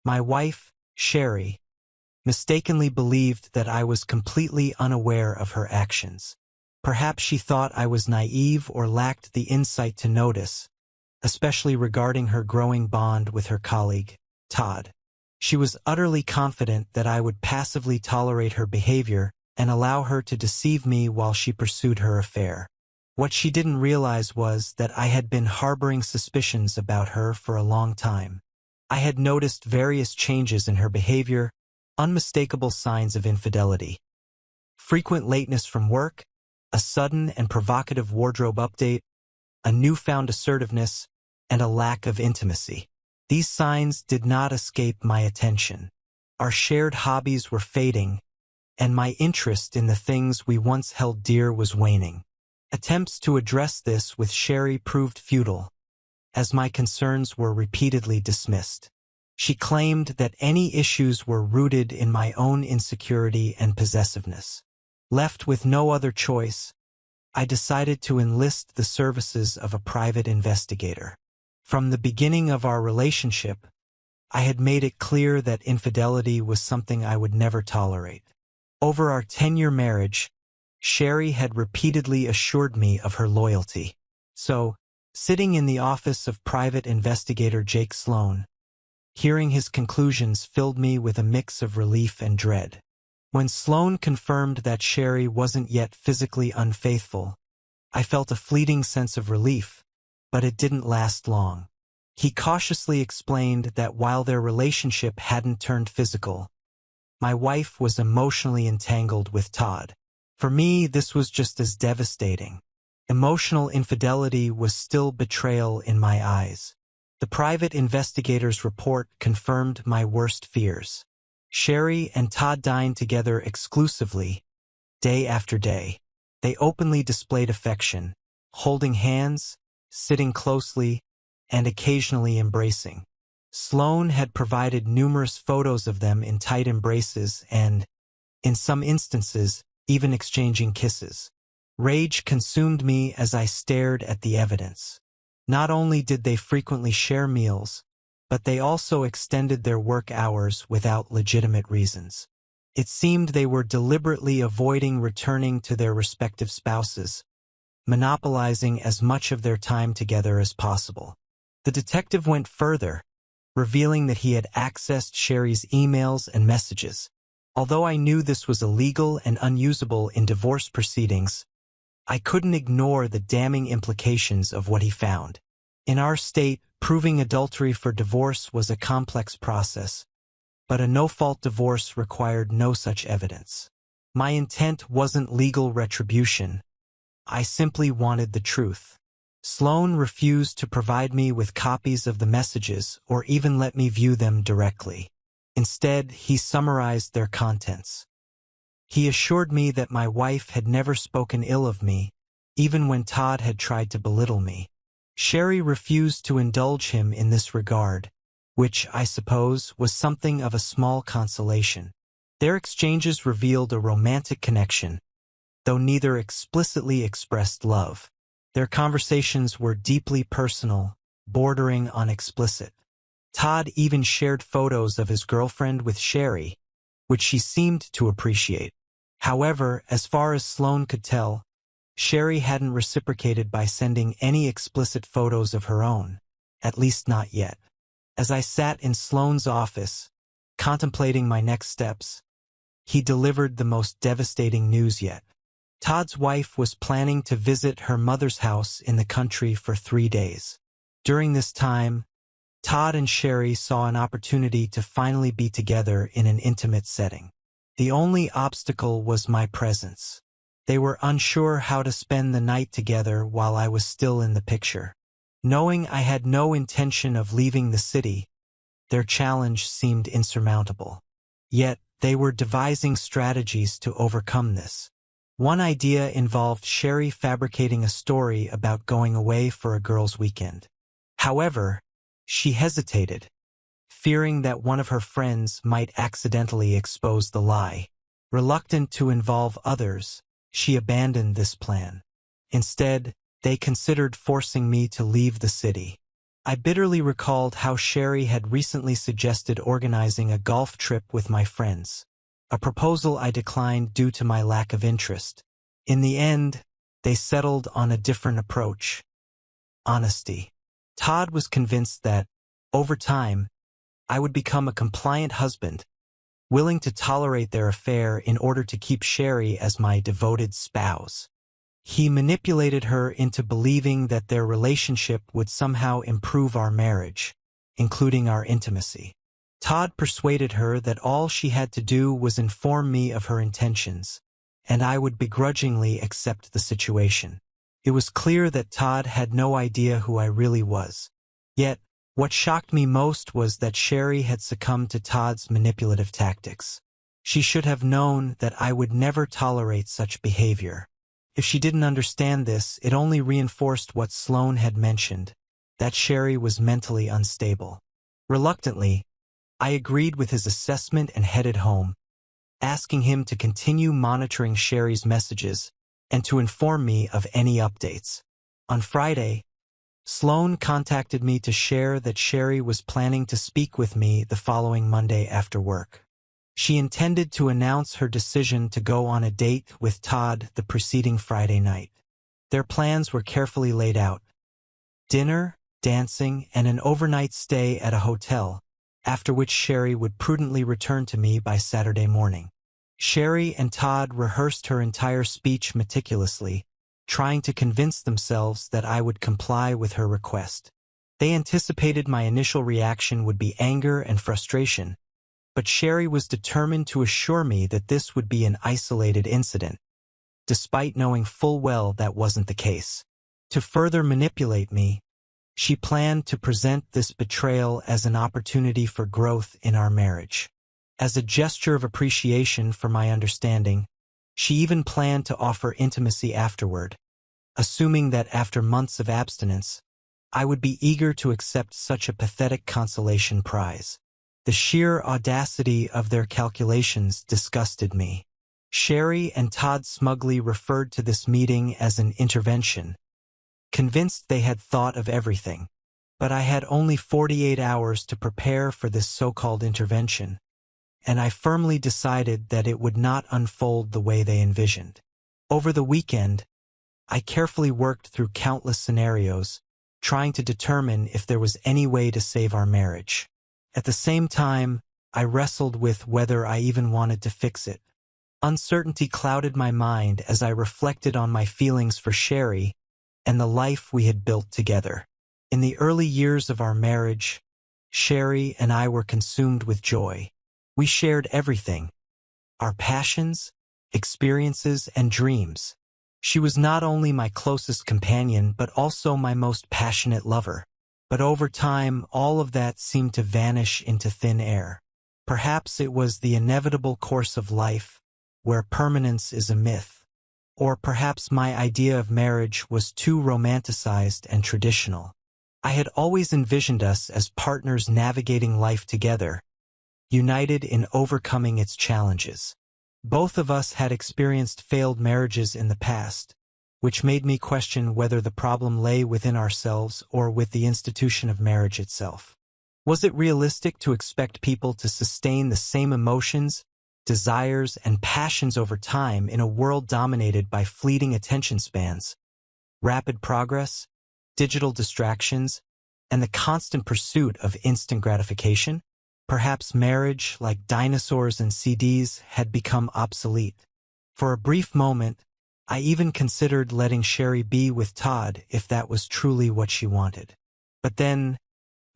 My wife, Sherry, mistakenly believed that I was completely unaware of her actions. Perhaps she thought I was naive or lacked the insight to notice, especially regarding her growing bond with her colleague, Todd. She was utterly confident that I would passively tolerate her behavior and allow her to deceive me while she pursued her affair. What she didn't realize was that I had been harboring suspicions about her for a long time. I had noticed various changes in her behavior, unmistakable signs of infidelity. Frequent lateness from work, a sudden and provocative wardrobe update, a newfound assertiveness, and a lack of intimacy. These signs did not escape my attention. Our shared hobbies were fading, and my interest in the things we once held dear was waning. Attempts to address this with Sherry proved futile, as my concerns were repeatedly dismissed. She claimed that any issues were rooted in my own insecurity and possessiveness. Left with no other choice, I decided to enlist the services of a private investigator. From the beginning of our relationship, I had made it clear that infidelity was something I would never tolerate. Over our 10-year marriage, Sherry had repeatedly assured me of her loyalty. So, sitting in the office of private investigator Jake Sloan, hearing his conclusions filled me with a mix of relief and dread. When Sloan confirmed that Sherry wasn't yet physically unfaithful, I felt a fleeting sense of relief, but it didn't last long. He cautiously explained that while their relationship hadn't turned physical, my wife was emotionally entangled with Todd. For me, this was just as devastating. Emotional infidelity was still betrayal in my eyes. The private investigator's report confirmed my worst fears. Sherry and Todd dined together exclusively, day after day. They openly displayed affection, holding hands, sitting closely, and occasionally embracing. Sloan had provided numerous photos of them in tight embraces and, in some instances, even exchanging kisses. Rage consumed me as I stared at the evidence. Not only did they frequently share meals, but they also extended their work hours without legitimate reasons. It seemed they were deliberately avoiding returning to their respective spouses, monopolizing as much of their time together as possible. The detective went further, revealing that he had accessed Sherry's emails and messages. Although I knew this was illegal and unusable in divorce proceedings, I couldn't ignore the damning implications of what he found. In our state, proving adultery for divorce was a complex process, but a no-fault divorce required no such evidence. My intent wasn't legal retribution. I simply wanted the truth. Sloan refused to provide me with copies of the messages or even let me view them directly. Instead, he summarized their contents. He assured me that my wife had never spoken ill of me, even when Todd had tried to belittle me. Sherry refused to indulge him in this regard, which, I suppose, was something of a small consolation. Their exchanges revealed a romantic connection, though neither explicitly expressed love. Their conversations were deeply personal, bordering on explicit. Todd even shared photos of his girlfriend with Sherry, which she seemed to appreciate. However, as far as Sloan could tell, Sherry hadn't reciprocated by sending any explicit photos of her own, at least not yet. As I sat in Sloan's office, contemplating my next steps, he delivered the most devastating news yet. Todd's wife was planning to visit her mother's house in the country for 3 days. During this time, Todd and Sherry saw an opportunity to finally be together in an intimate setting. The only obstacle was my presence. They were unsure how to spend the night together while I was still in the picture. Knowing I had no intention of leaving the city, their challenge seemed insurmountable. Yet, they were devising strategies to overcome this. One idea involved Sherry fabricating a story about going away for a girls' weekend. However, she hesitated, fearing that one of her friends might accidentally expose the lie. Reluctant to involve others, she abandoned this plan. Instead, they considered forcing me to leave the city. I bitterly recalled how Sherry had recently suggested organizing a golf trip with my friends, a proposal I declined due to my lack of interest. In the end, they settled on a different approach: honesty. Todd was convinced that, over time, I would become a compliant husband, willing to tolerate their affair in order to keep Sherry as my devoted spouse. He manipulated her into believing that their relationship would somehow improve our marriage, including our intimacy. Todd persuaded her that all she had to do was inform me of her intentions, and I would begrudgingly accept the situation. It was clear that Todd had no idea who I really was. Yet, what shocked me most was that Sherry had succumbed to Todd's manipulative tactics. She should have known that I would never tolerate such behavior. If she didn't understand this, it only reinforced what Sloane had mentioned, that Sherry was mentally unstable. Reluctantly, I agreed with his assessment and headed home, asking him to continue monitoring Sherry's messages and to inform me of any updates. On Friday, Sloane contacted me to share that Sherry was planning to speak with me the following Monday after work. She intended to announce her decision to go on a date with Todd the preceding Friday night. Their plans were carefully laid out: dinner, dancing, and an overnight stay at a hotel, after which Sherry would prudently return to me by Saturday morning. Sherry and Todd rehearsed her entire speech meticulously, trying to convince themselves that I would comply with her request. They anticipated my initial reaction would be anger and frustration, but Sherry was determined to assure me that this would be an isolated incident, despite knowing full well that wasn't the case. To further manipulate me, she planned to present this betrayal as an opportunity for growth in our marriage. As a gesture of appreciation for my understanding, she even planned to offer intimacy afterward, assuming that after months of abstinence, I would be eager to accept such a pathetic consolation prize. The sheer audacity of their calculations disgusted me. Sherry and Todd smugly referred to this meeting as an intervention, convinced they had thought of everything. But I had only 48 hours to prepare for this so-called intervention, and I firmly decided that it would not unfold the way they envisioned. Over the weekend, I carefully worked through countless scenarios, trying to determine if there was any way to save our marriage. At the same time, I wrestled with whether I even wanted to fix it. Uncertainty clouded my mind as I reflected on my feelings for Sherry and the life we had built together. In the early years of our marriage, Sherry and I were consumed with joy. We shared everything: our passions, experiences, and dreams. She was not only my closest companion but also my most passionate lover. But over time, all of that seemed to vanish into thin air. Perhaps it was the inevitable course of life, where permanence is a myth. Or perhaps my idea of marriage was too romanticized and traditional. I had always envisioned us as partners navigating life together, united in overcoming its challenges. Both of us had experienced failed marriages in the past, which made me question whether the problem lay within ourselves or with the institution of marriage itself. Was it realistic to expect people to sustain the same emotions, desires, and passions over time in a world dominated by fleeting attention spans, rapid progress, digital distractions, and the constant pursuit of instant gratification? Perhaps marriage, like dinosaurs and CDs, had become obsolete. For a brief moment, I even considered letting Sherry be with Todd if that was truly what she wanted. But then,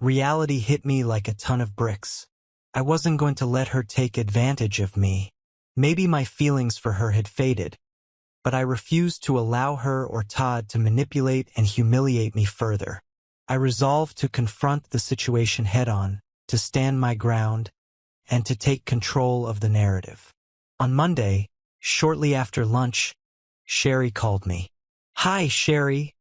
reality hit me like a ton of bricks. I wasn't going to let her take advantage of me. Maybe my feelings for her had faded, but I refused to allow her or Todd to manipulate and humiliate me further. I resolved to confront the situation head-on, to stand my ground, and to take control of the narrative. On Monday, shortly after lunch, Sherry called me. "Hi, Sherry,"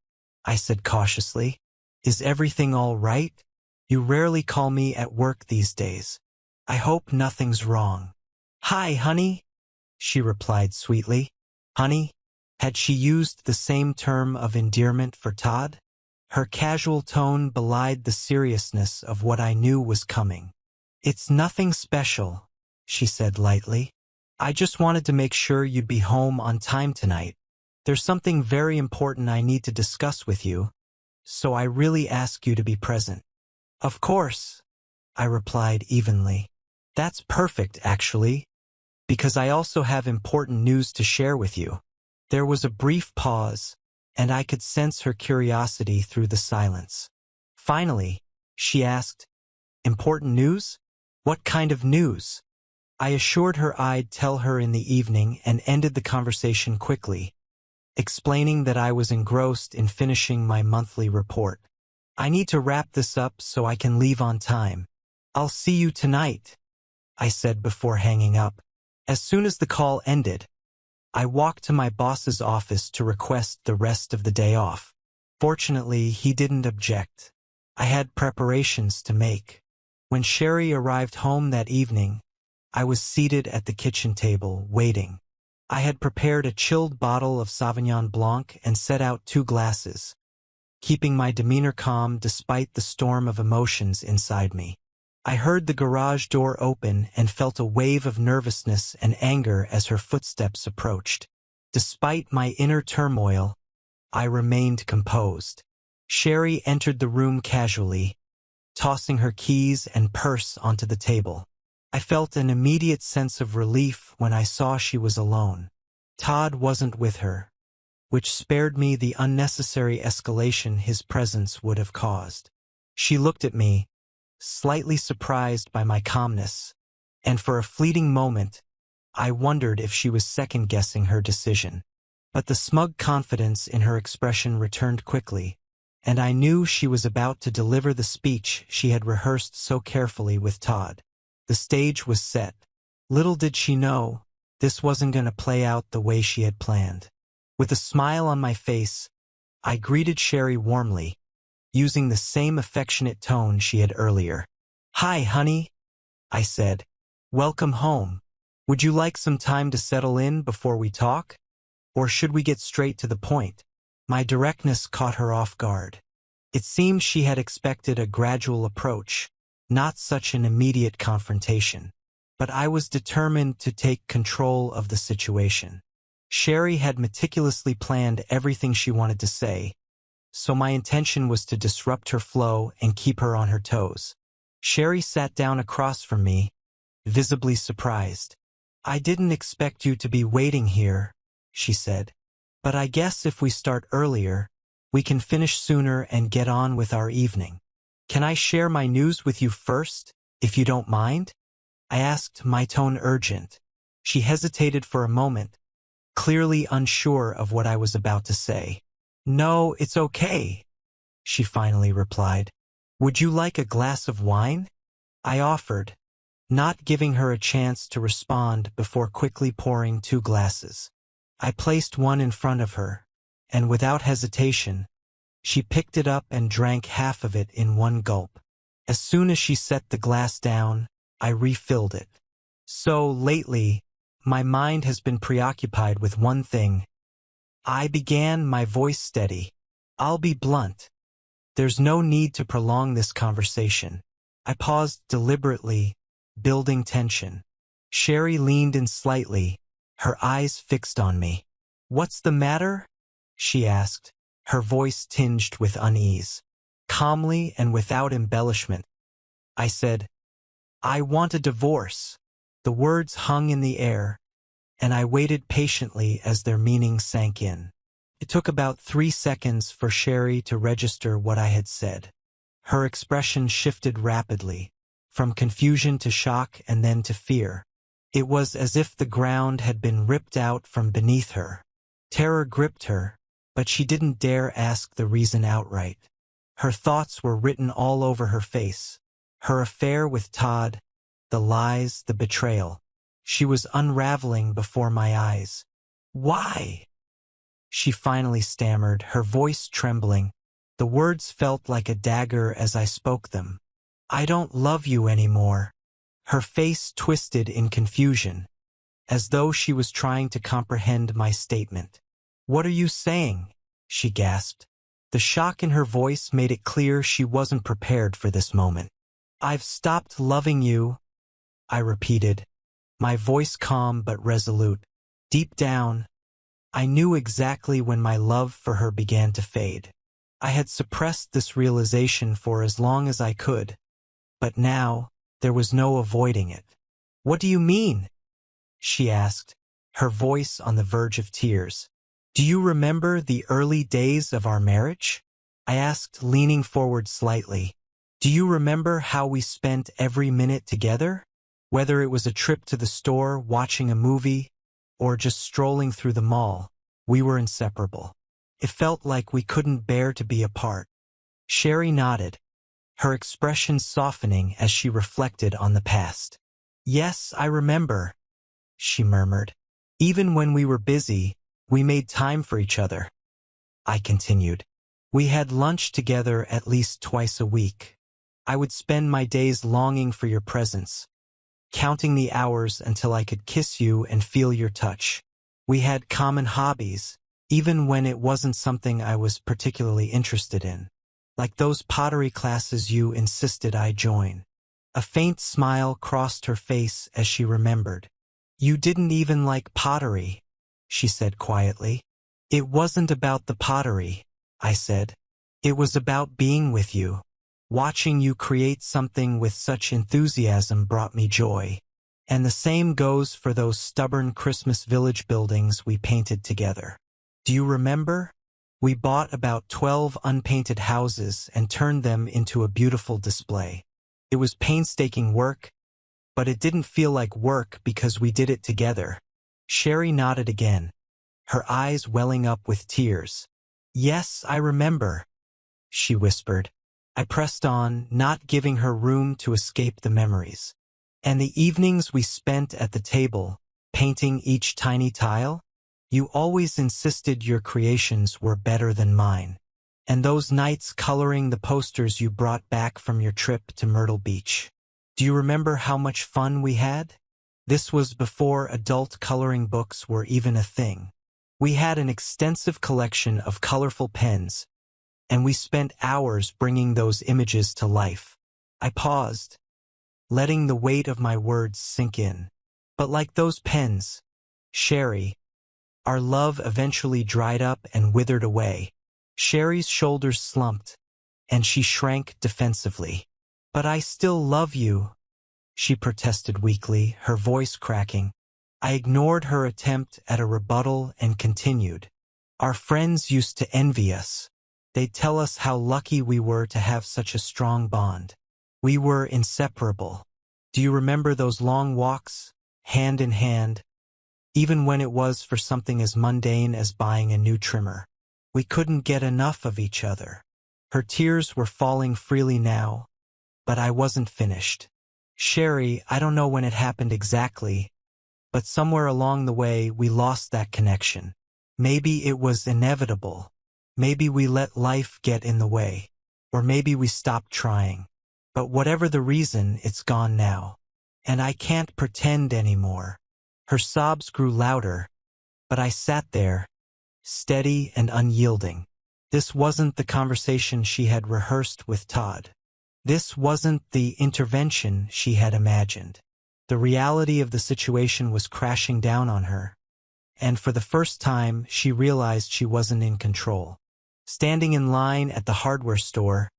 I said cautiously. "Is everything all right? You rarely call me at work these days. I hope nothing's wrong." "Hi, honey," she replied sweetly. Honey? Had she used the same term of endearment for Todd? Her casual tone belied the seriousness of what I knew was coming. "It's nothing special," she said lightly. "I just wanted to make sure you'd be home on time tonight. There's something very important I need to discuss with you, so I really ask you to be present." "Of course," I replied evenly. "That's perfect, actually, because I also have important news to share with you." There was a brief pause, and I could sense her curiosity through the silence. Finally, she asked, "Important news? What kind of news?" I assured her I'd tell her in the evening and ended the conversation quickly, explaining that I was engrossed in finishing my monthly report. "I need to wrap this up so I can leave on time. I'll see you tonight," I said before hanging up. As soon as the call ended, I walked to my boss's office to request the rest of the day off. Fortunately, he didn't object. I had preparations to make. When Sherry arrived home that evening, I was seated at the kitchen table, waiting. I had prepared a chilled bottle of Sauvignon Blanc and set out 2 glasses, keeping my demeanor calm despite the storm of emotions inside me. I heard the garage door open and felt a wave of nervousness and anger as her footsteps approached. Despite my inner turmoil, I remained composed. Sherry entered the room casually, tossing her keys and purse onto the table. I felt an immediate sense of relief when I saw she was alone. Todd wasn't with her, which spared me the unnecessary escalation his presence would have caused. She looked at me, slightly surprised by my calmness, and for a fleeting moment, I wondered if she was second-guessing her decision. But the smug confidence in her expression returned quickly, and I knew she was about to deliver the speech she had rehearsed so carefully with Todd. The stage was set. Little did she know, this wasn't going to play out the way she had planned. With a smile on my face, I greeted Sherry warmly, using the same affectionate tone she had earlier. "Hi, honey," I said. "Welcome home. Would you like some time to settle in before we talk? Or should we get straight to the point?" My directness caught her off guard. It seemed she had expected a gradual approach, not such an immediate confrontation. But I was determined to take control of the situation. Sherry had meticulously planned everything she wanted to say, so my intention was to disrupt her flow and keep her on her toes. Sherry sat down across from me, visibly surprised. "I didn't expect you to be waiting here," she said. "But I guess if we start earlier, we can finish sooner and get on with our evening. Can I share my news with you first, if you don't mind?" I asked, my tone urgent. She hesitated for a moment, clearly unsure of what I was about to say. "No, it's okay," she finally replied. "Would you like a glass of wine?" I offered, not giving her a chance to respond before quickly pouring 2 glasses. I placed one in front of her, and without hesitation, she picked it up and drank half of it in one gulp. As soon as she set the glass down, I refilled it. "So, lately, my mind has been preoccupied with one thing," I began, my voice steady. "I'll be blunt. There's no need to prolong this conversation." I paused deliberately, building tension. Sherry leaned in slightly, her eyes fixed on me. "What's the matter?" she asked, her voice tinged with unease. Calmly and without embellishment, I said, "I want a divorce." The words hung in the air, and I waited patiently as their meaning sank in. It took about 3 seconds for Sherry to register what I had said. Her expression shifted rapidly, from confusion to shock and then to fear. It was as if the ground had been ripped out from beneath her. Terror gripped her, but she didn't dare ask the reason outright. Her thoughts were written all over her face. Her affair with Todd, the lies, the betrayal. She was unraveling before my eyes. "Why?" she finally stammered, her voice trembling. The words felt like a dagger as I spoke them. "I don't love you anymore." Her face twisted in confusion, as though she was trying to comprehend my statement. "What are you saying?" she gasped. The shock in her voice made it clear she wasn't prepared for this moment. "I've stopped loving you," I repeated, my voice calm but resolute. Deep down, I knew exactly when my love for her began to fade. I had suppressed this realization for as long as I could, but now there was no avoiding it. "What do you mean?" she asked, her voice on the verge of tears. "Do you remember the early days of our marriage?" I asked, leaning forward slightly. "Do you remember how we spent every minute together? Whether it was a trip to the store, watching a movie, or just strolling through the mall, we were inseparable. It felt like we couldn't bear to be apart." Sherry nodded, her expression softening as she reflected on the past. "Yes, I remember," she murmured. "Even when we were busy, we made time for each other," I continued. "We had lunch together at least twice a week. I would spend my days longing for your presence, counting the hours until I could kiss you and feel your touch. We had common hobbies, even when it wasn't something I was particularly interested in, like those pottery classes you insisted I join." A faint smile crossed her face as she remembered. "You didn't even like pottery," she said quietly. "It wasn't about the pottery," I said. "It was about being with you. Watching you create something with such enthusiasm brought me joy. And the same goes for those stubborn Christmas village buildings we painted together. Do you remember? We bought about 12 unpainted houses and turned them into a beautiful display. It was painstaking work, but it didn't feel like work because we did it together." Sherry nodded again, her eyes welling up with tears. "Yes, I remember," she whispered. I pressed on, not giving her room to escape the memories. "And the evenings we spent at the table, painting each tiny tile? You always insisted your creations were better than mine. And those nights coloring the posters you brought back from your trip to Myrtle Beach. Do you remember how much fun we had? This was before adult coloring books were even a thing. We had an extensive collection of colorful pens, and we spent hours bringing those images to life." I paused, letting the weight of my words sink in. "But like those pens, Sherry, our love eventually dried up and withered away." Sherry's shoulders slumped, and she shrank defensively. "But I still love you," she protested weakly, her voice cracking. I ignored her attempt at a rebuttal and continued. "Our friends used to envy us. They'd tell us how lucky we were to have such a strong bond. We were inseparable. Do you remember those long walks, hand in hand, even when it was for something as mundane as buying a new trimmer? We couldn't get enough of each other." Her tears were falling freely now, but I wasn't finished. "Sherry, I don't know when it happened exactly, but somewhere along the way we lost that connection. Maybe it was inevitable. Maybe we let life get in the way, or maybe we stopped trying. But whatever the reason, it's gone now. And I can't pretend anymore." Her sobs grew louder, but I sat there, steady and unyielding. This wasn't the conversation she had rehearsed with Todd. This wasn't the intervention she had imagined. The reality of the situation was crashing down on her, and for the first time she realized she wasn't in control. Standing in line at the hardware store,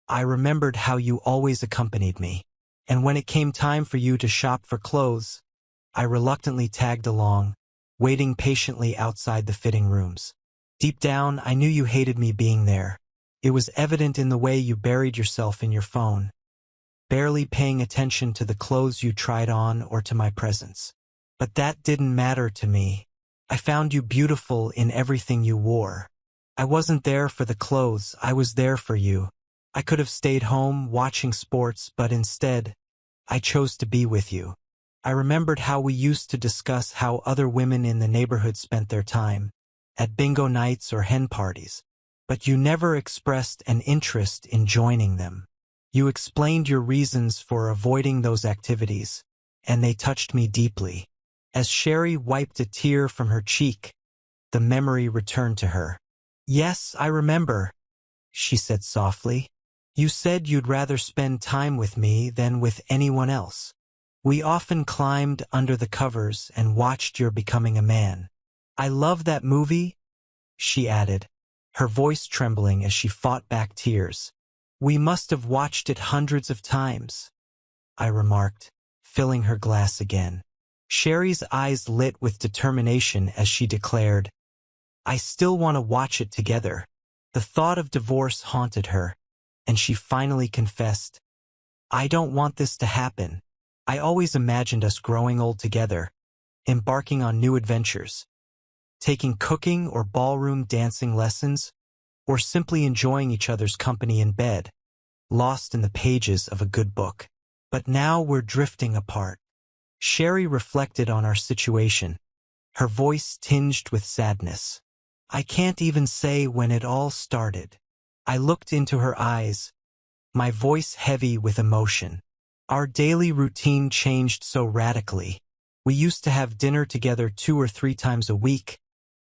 I remembered how you always accompanied me, and when it came time for you to shop for clothes, I reluctantly tagged along, waiting patiently outside the fitting rooms. Deep down, I knew you hated me being there. It was evident in the way you buried yourself in your phone, barely paying attention to the clothes you tried on or to my presence. But that didn't matter to me. I found you beautiful in everything you wore. I wasn't there for the clothes, I was there for you. I could have stayed home watching sports, but instead, I chose to be with you. I remembered how we used to discuss how other women in the neighborhood spent their time, at bingo nights or hen parties, but you never expressed an interest in joining them. You explained your reasons for avoiding those activities, and they touched me deeply. As Sherry wiped a tear from her cheek, the memory returned to her. "Yes, I remember," she said softly. You said you'd rather spend time with me than with anyone else. We often climbed under the covers and watched your becoming a man. I love that movie, she added, her voice trembling as she fought back tears. We must have watched it hundreds of times, I remarked, filling her glass again. Sherry's eyes lit with determination as she declared, I still want to watch it together. The thought of divorce haunted her, and she finally confessed, I don't want this to happen. I always imagined us growing old together, embarking on new adventures, taking cooking or ballroom dancing lessons, or simply enjoying each other's company in bed, lost in the pages of a good book. But now we're drifting apart. Sherry reflected on our situation, her voice tinged with sadness. I can't even say when it all started. I looked into her eyes, my voice heavy with emotion. Our daily routine changed so radically. We used to have dinner together 2 or 3 times a week,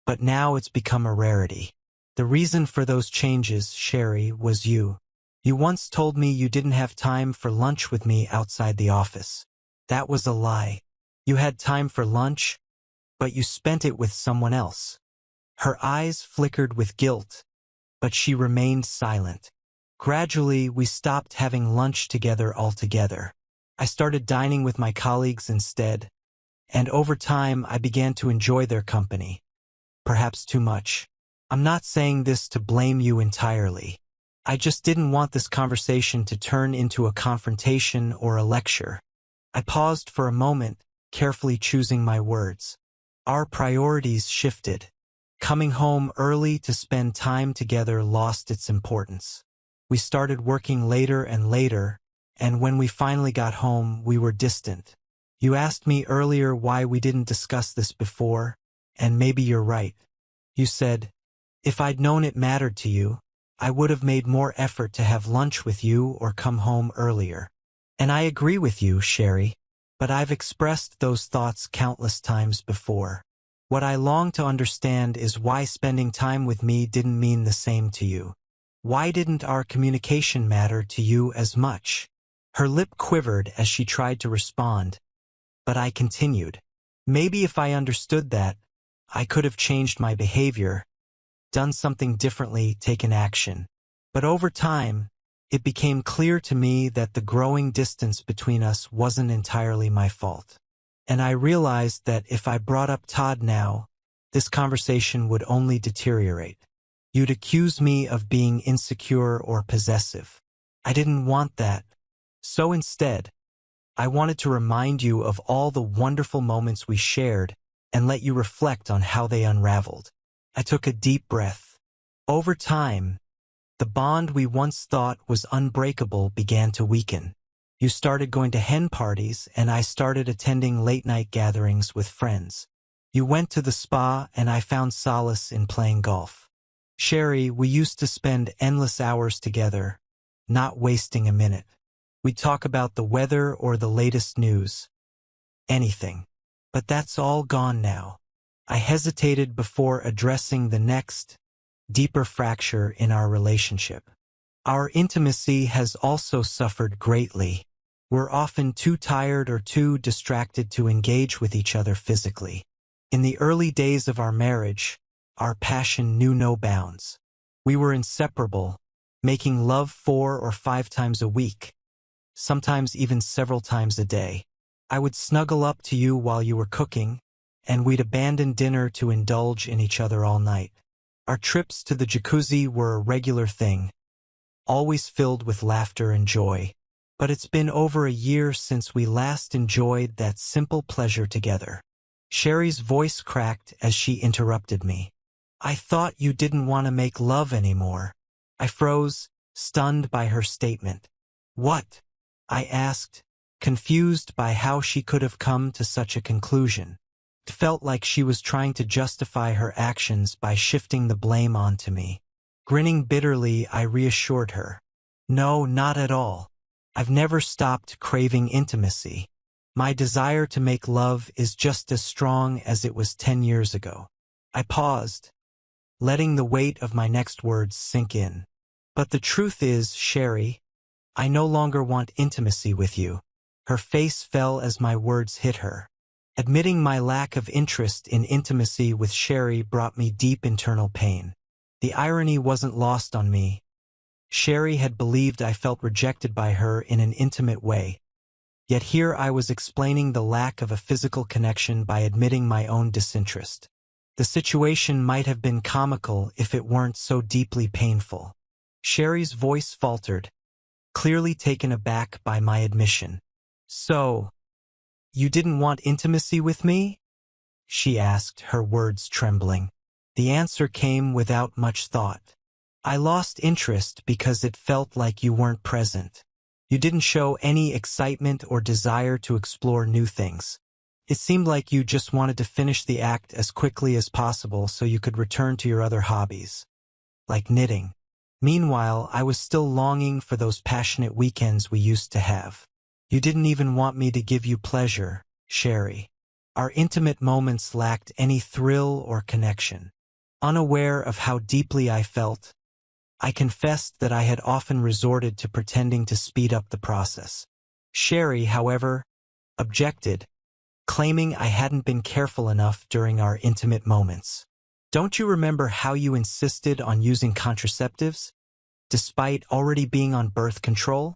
but now it's become a rarity. The reason for those changes, Sherry, was you. You once told me you didn't have time for lunch with me outside the office. That was a lie. You had time for lunch, but you spent it with someone else. Her eyes flickered with guilt, but she remained silent. Gradually, we stopped having lunch together altogether. I started dining with my colleagues instead, and over time I began to enjoy their company. Perhaps too much. I'm not saying this to blame you entirely. I just didn't want this conversation to turn into a confrontation or a lecture. I paused for a moment, carefully choosing my words. Our priorities shifted. Coming home early to spend time together lost its importance. We started working later and later, and when we finally got home, we were distant. You asked me earlier why we didn't discuss this before, and maybe you're right. You said, if I'd known it mattered to you, I would have made more effort to have lunch with you or come home earlier. And I agree with you, Sherry, but I've expressed those thoughts countless times before. What I long to understand is why spending time with me didn't mean the same to you. Why didn't our communication matter to you as much? Her lip quivered as she tried to respond, but I continued. Maybe if I understood that, I could have changed my behavior, done something differently, taken action. But over time, it became clear to me that the growing distance between us wasn't entirely my fault. And I realized that if I brought up Todd now, this conversation would only deteriorate. You'd accuse me of being insecure or possessive. I didn't want that. So instead, I wanted to remind you of all the wonderful moments we shared and let you reflect on how they unraveled. I took a deep breath. Over time, the bond we once thought was unbreakable began to weaken. You started going to hen parties, and I started attending late-night gatherings with friends. You went to the spa, and I found solace in playing golf. Sherry, we used to spend endless hours together, not wasting a minute. We'd talk about the weather or the latest news. Anything. But that's all gone now. I hesitated before addressing the next, deeper fracture in our relationship. Our intimacy has also suffered greatly. We're often too tired or too distracted to engage with each other physically. In the early days of our marriage, our passion knew no bounds. We were inseparable, making love 4 or 5 times a week, sometimes even several times a day. I would snuggle up to you while you were cooking, and we'd abandon dinner to indulge in each other all night. Our trips to the jacuzzi were a regular thing, always filled with laughter and joy. But it's been over a year since we last enjoyed that simple pleasure together. Sherry's voice cracked as she interrupted me. I thought you didn't want to make love anymore. I froze, stunned by her statement. What? I asked, confused by how she could have come to such a conclusion. It felt like she was trying to justify her actions by shifting the blame onto me. Grinning bitterly, I reassured her. No, not at all. I've never stopped craving intimacy. My desire to make love is just as strong as it was 10 years ago. I paused, letting the weight of my next words sink in. But the truth is, Sherry, I no longer want intimacy with you. Her face fell as my words hit her. Admitting my lack of interest in intimacy with Sherry brought me deep internal pain. The irony wasn't lost on me. Sherry had believed I felt rejected by her in an intimate way. Yet here I was explaining the lack of a physical connection by admitting my own disinterest. The situation might have been comical if it weren't so deeply painful. Sherry's voice faltered, clearly taken aback by my admission. So, you didn't want intimacy with me? She asked, her words trembling. The answer came without much thought. I lost interest because it felt like you weren't present. You didn't show any excitement or desire to explore new things. It seemed like you just wanted to finish the act as quickly as possible so you could return to your other hobbies, like knitting. Meanwhile, I was still longing for those passionate weekends we used to have. You didn't even want me to give you pleasure, Sherry. Our intimate moments lacked any thrill or connection. Unaware of how deeply I felt, I confessed that I had often resorted to pretending to speed up the process. Sherry, however, objected, claiming I hadn't been careful enough during our intimate moments. Don't you remember how you insisted on using contraceptives, despite already being on birth control?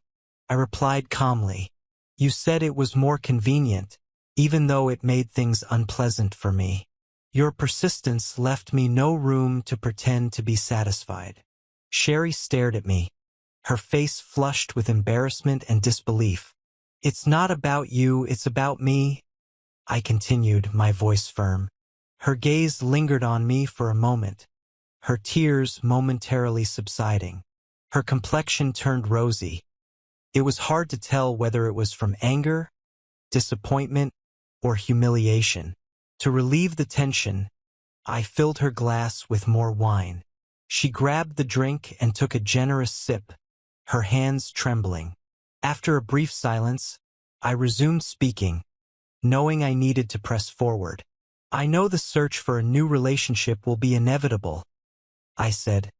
I replied calmly. You said it was more convenient, even though it made things unpleasant for me. Your persistence left me no room to pretend to be satisfied. Sherry stared at me, her face flushed with embarrassment and disbelief. It's not about you, it's about me, I continued, my voice firm. Her gaze lingered on me for a moment, her tears momentarily subsiding. Her complexion turned rosy. It was hard to tell whether it was from anger, disappointment, or humiliation. To relieve the tension, I filled her glass with more wine. She grabbed the drink and took a generous sip, her hands trembling. After a brief silence, I resumed speaking, knowing I needed to press forward. I know the search for a new relationship will be inevitable, I said,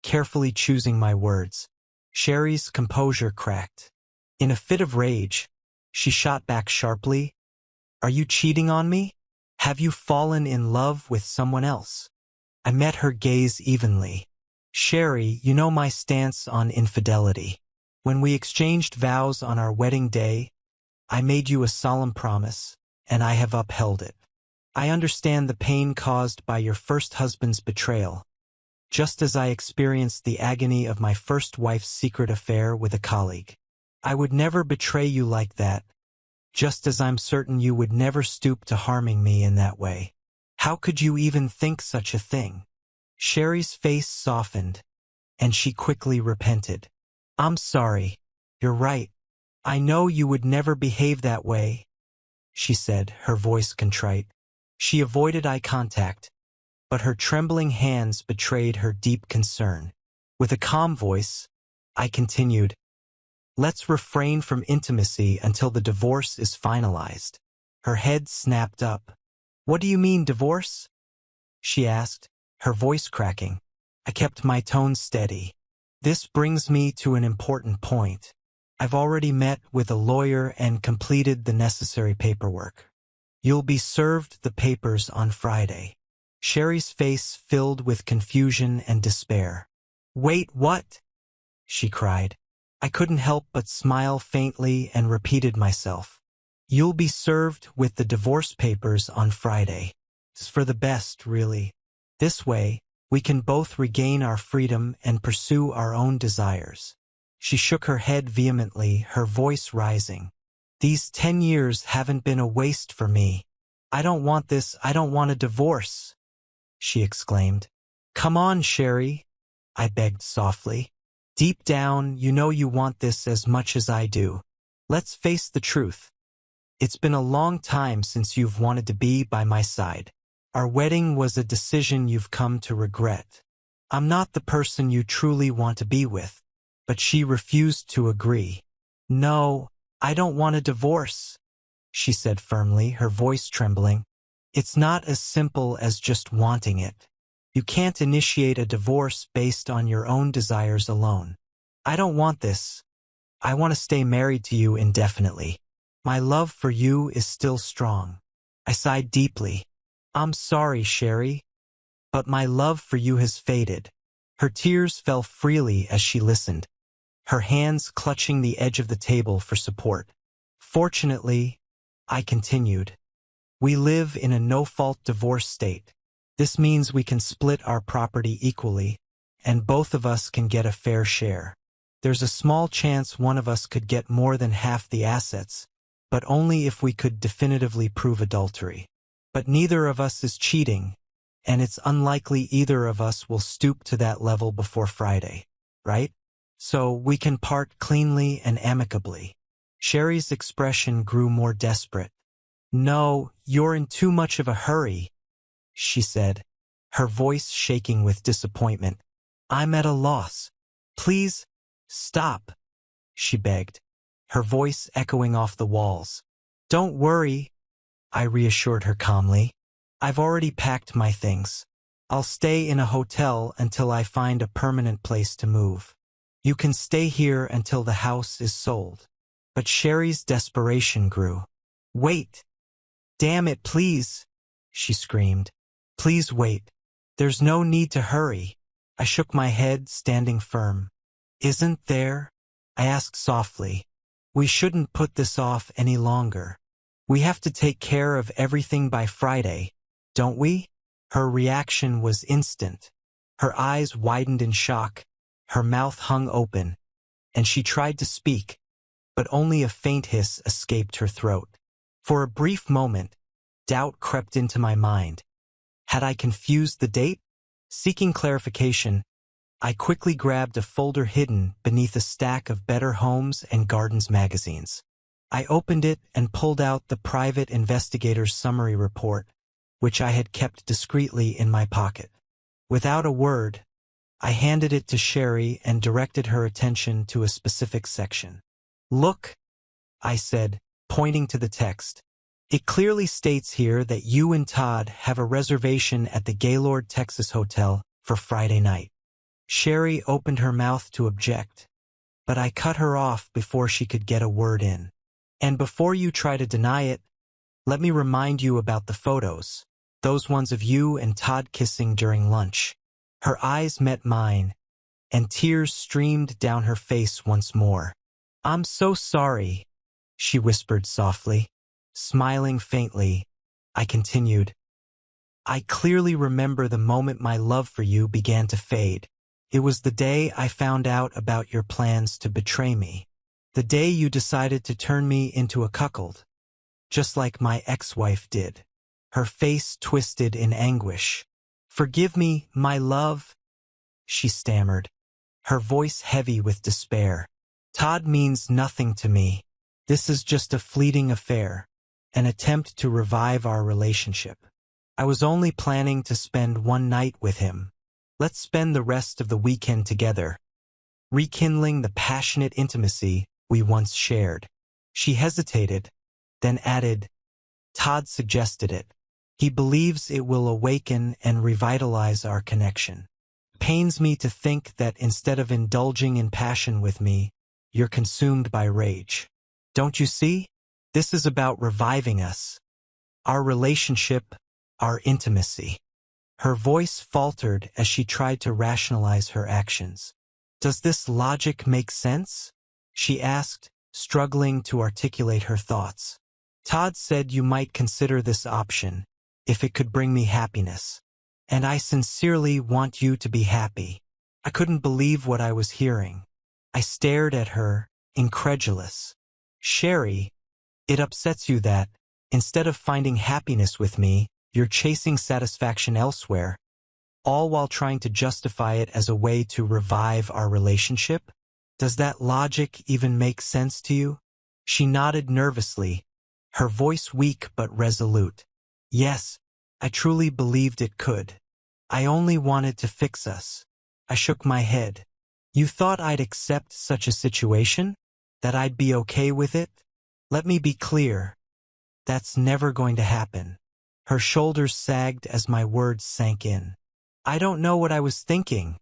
carefully choosing my words. Sherry's composure cracked. In a fit of rage, she shot back sharply. Are you cheating on me? Have you fallen in love with someone else? I met her gaze evenly. Sherry, you know my stance on infidelity. When we exchanged vows on our wedding day, I made you a solemn promise, and I have upheld it. I understand the pain caused by your first husband's betrayal, just as I experienced the agony of my first wife's secret affair with a colleague. I would never betray you like that, just as I'm certain you would never stoop to harming me in that way. How could you even think such a thing? Sherry's face softened, and she quickly repented. I'm sorry. You're right. I know you would never behave that way, she said, her voice contrite. She avoided eye contact, but her trembling hands betrayed her deep concern. With a calm voice, I continued, let's refrain from intimacy until the divorce is finalized. Her head snapped up. What do you mean, divorce? She asked, her voice cracking. I kept my tone steady. This brings me to an important point. I've already met with a lawyer and completed the necessary paperwork. You'll be served the papers on Friday. Sherry's face filled with confusion and despair. Wait, what? She cried. I couldn't help but smile faintly and repeated myself. You'll be served with the divorce papers on Friday. It's for the best, really. This way, we can both regain our freedom and pursue our own desires. She shook her head vehemently, her voice rising. These 10 years haven't been a waste for me. I don't want this, I don't want a divorce, she exclaimed. Come on, Sherry, I begged softly. Deep down, you know you want this as much as I do. Let's face the truth. It's been a long time since you've wanted to be by my side. Our wedding was a decision you've come to regret. I'm not the person you truly want to be with. But she refused to agree. No, I don't want a divorce, she said firmly, her voice trembling. It's not as simple as just wanting it. You can't initiate a divorce based on your own desires alone. I don't want this. I want to stay married to you indefinitely. My love for you is still strong. I sighed deeply. I'm sorry, Sherry, but my love for you has faded. Her tears fell freely as she listened, her hands clutching the edge of the table for support. Fortunately, I continued, we live in a no-fault divorce state. This means we can split our property equally, and both of us can get a fair share. There's a small chance one of us could get more than half the assets, but only if we could definitively prove adultery. But neither of us is cheating, and it's unlikely either of us will stoop to that level before Friday, right? So we can part cleanly and amicably. Sherry's expression grew more desperate. No, you're in too much of a hurry, she said, her voice shaking with disappointment. I'm at a loss. Please, stop, she begged, her voice echoing off the walls. Don't worry, I reassured her calmly. I've already packed my things. I'll stay in a hotel until I find a permanent place to move. You can stay here until the house is sold. But Sherry's desperation grew. Wait! Damn it, please! She screamed. Please wait. There's no need to hurry. I shook my head, standing firm. Isn't there? I asked softly. We shouldn't put this off any longer. We have to take care of everything by Friday, don't we? Her reaction was instant. Her eyes widened in shock, her mouth hung open, and she tried to speak, but only a faint hiss escaped her throat. For a brief moment, doubt crept into my mind. Had I confused the date? Seeking clarification, I quickly grabbed a folder hidden beneath a stack of Better Homes and Gardens magazines. I opened it and pulled out the private investigator's summary report, which I had kept discreetly in my pocket. Without a word, I handed it to Sherry and directed her attention to a specific section. Look, I said, pointing to the text. It clearly states here that you and Todd have a reservation at the Gaylord Texas Hotel for Friday night. Sherry opened her mouth to object, but I cut her off before she could get a word in. And before you try to deny it, let me remind you about the photos, those ones of you and Todd kissing during lunch. Her eyes met mine, and tears streamed down her face once more. I'm so sorry, she whispered softly. Smiling faintly, I continued. I clearly remember the moment my love for you began to fade. It was the day I found out about your plans to betray me. The day you decided to turn me into a cuckold, just like my ex-wife did. Her face twisted in anguish. Forgive me, my love, she stammered, her voice heavy with despair. Todd means nothing to me. This is just a fleeting affair, an attempt to revive our relationship. I was only planning to spend one night with him. Let's spend the rest of the weekend together, rekindling the passionate intimacy we once shared. She hesitated, then added, Todd suggested it. He believes it will awaken and revitalize our connection. Pains me to think that instead of indulging in passion with me, you're consumed by rage. Don't you see? This is about reviving us, our relationship, our intimacy. Her voice faltered as she tried to rationalize her actions. Does this logic make sense? She asked, struggling to articulate her thoughts. Todd said you might consider this option if it could bring me happiness. And I sincerely want you to be happy. I couldn't believe what I was hearing. I stared at her, incredulous. Sherry, it upsets you that, instead of finding happiness with me, you're chasing satisfaction elsewhere, all while trying to justify it as a way to revive our relationship? Does that logic even make sense to you? She nodded nervously, her voice weak but resolute. Yes, I truly believed it could. I only wanted to fix us. I shook my head. You thought I'd accept such a situation? That I'd be okay with it? Let me be clear. That's never going to happen. Her shoulders sagged as my words sank in. I don't know what I was thinking,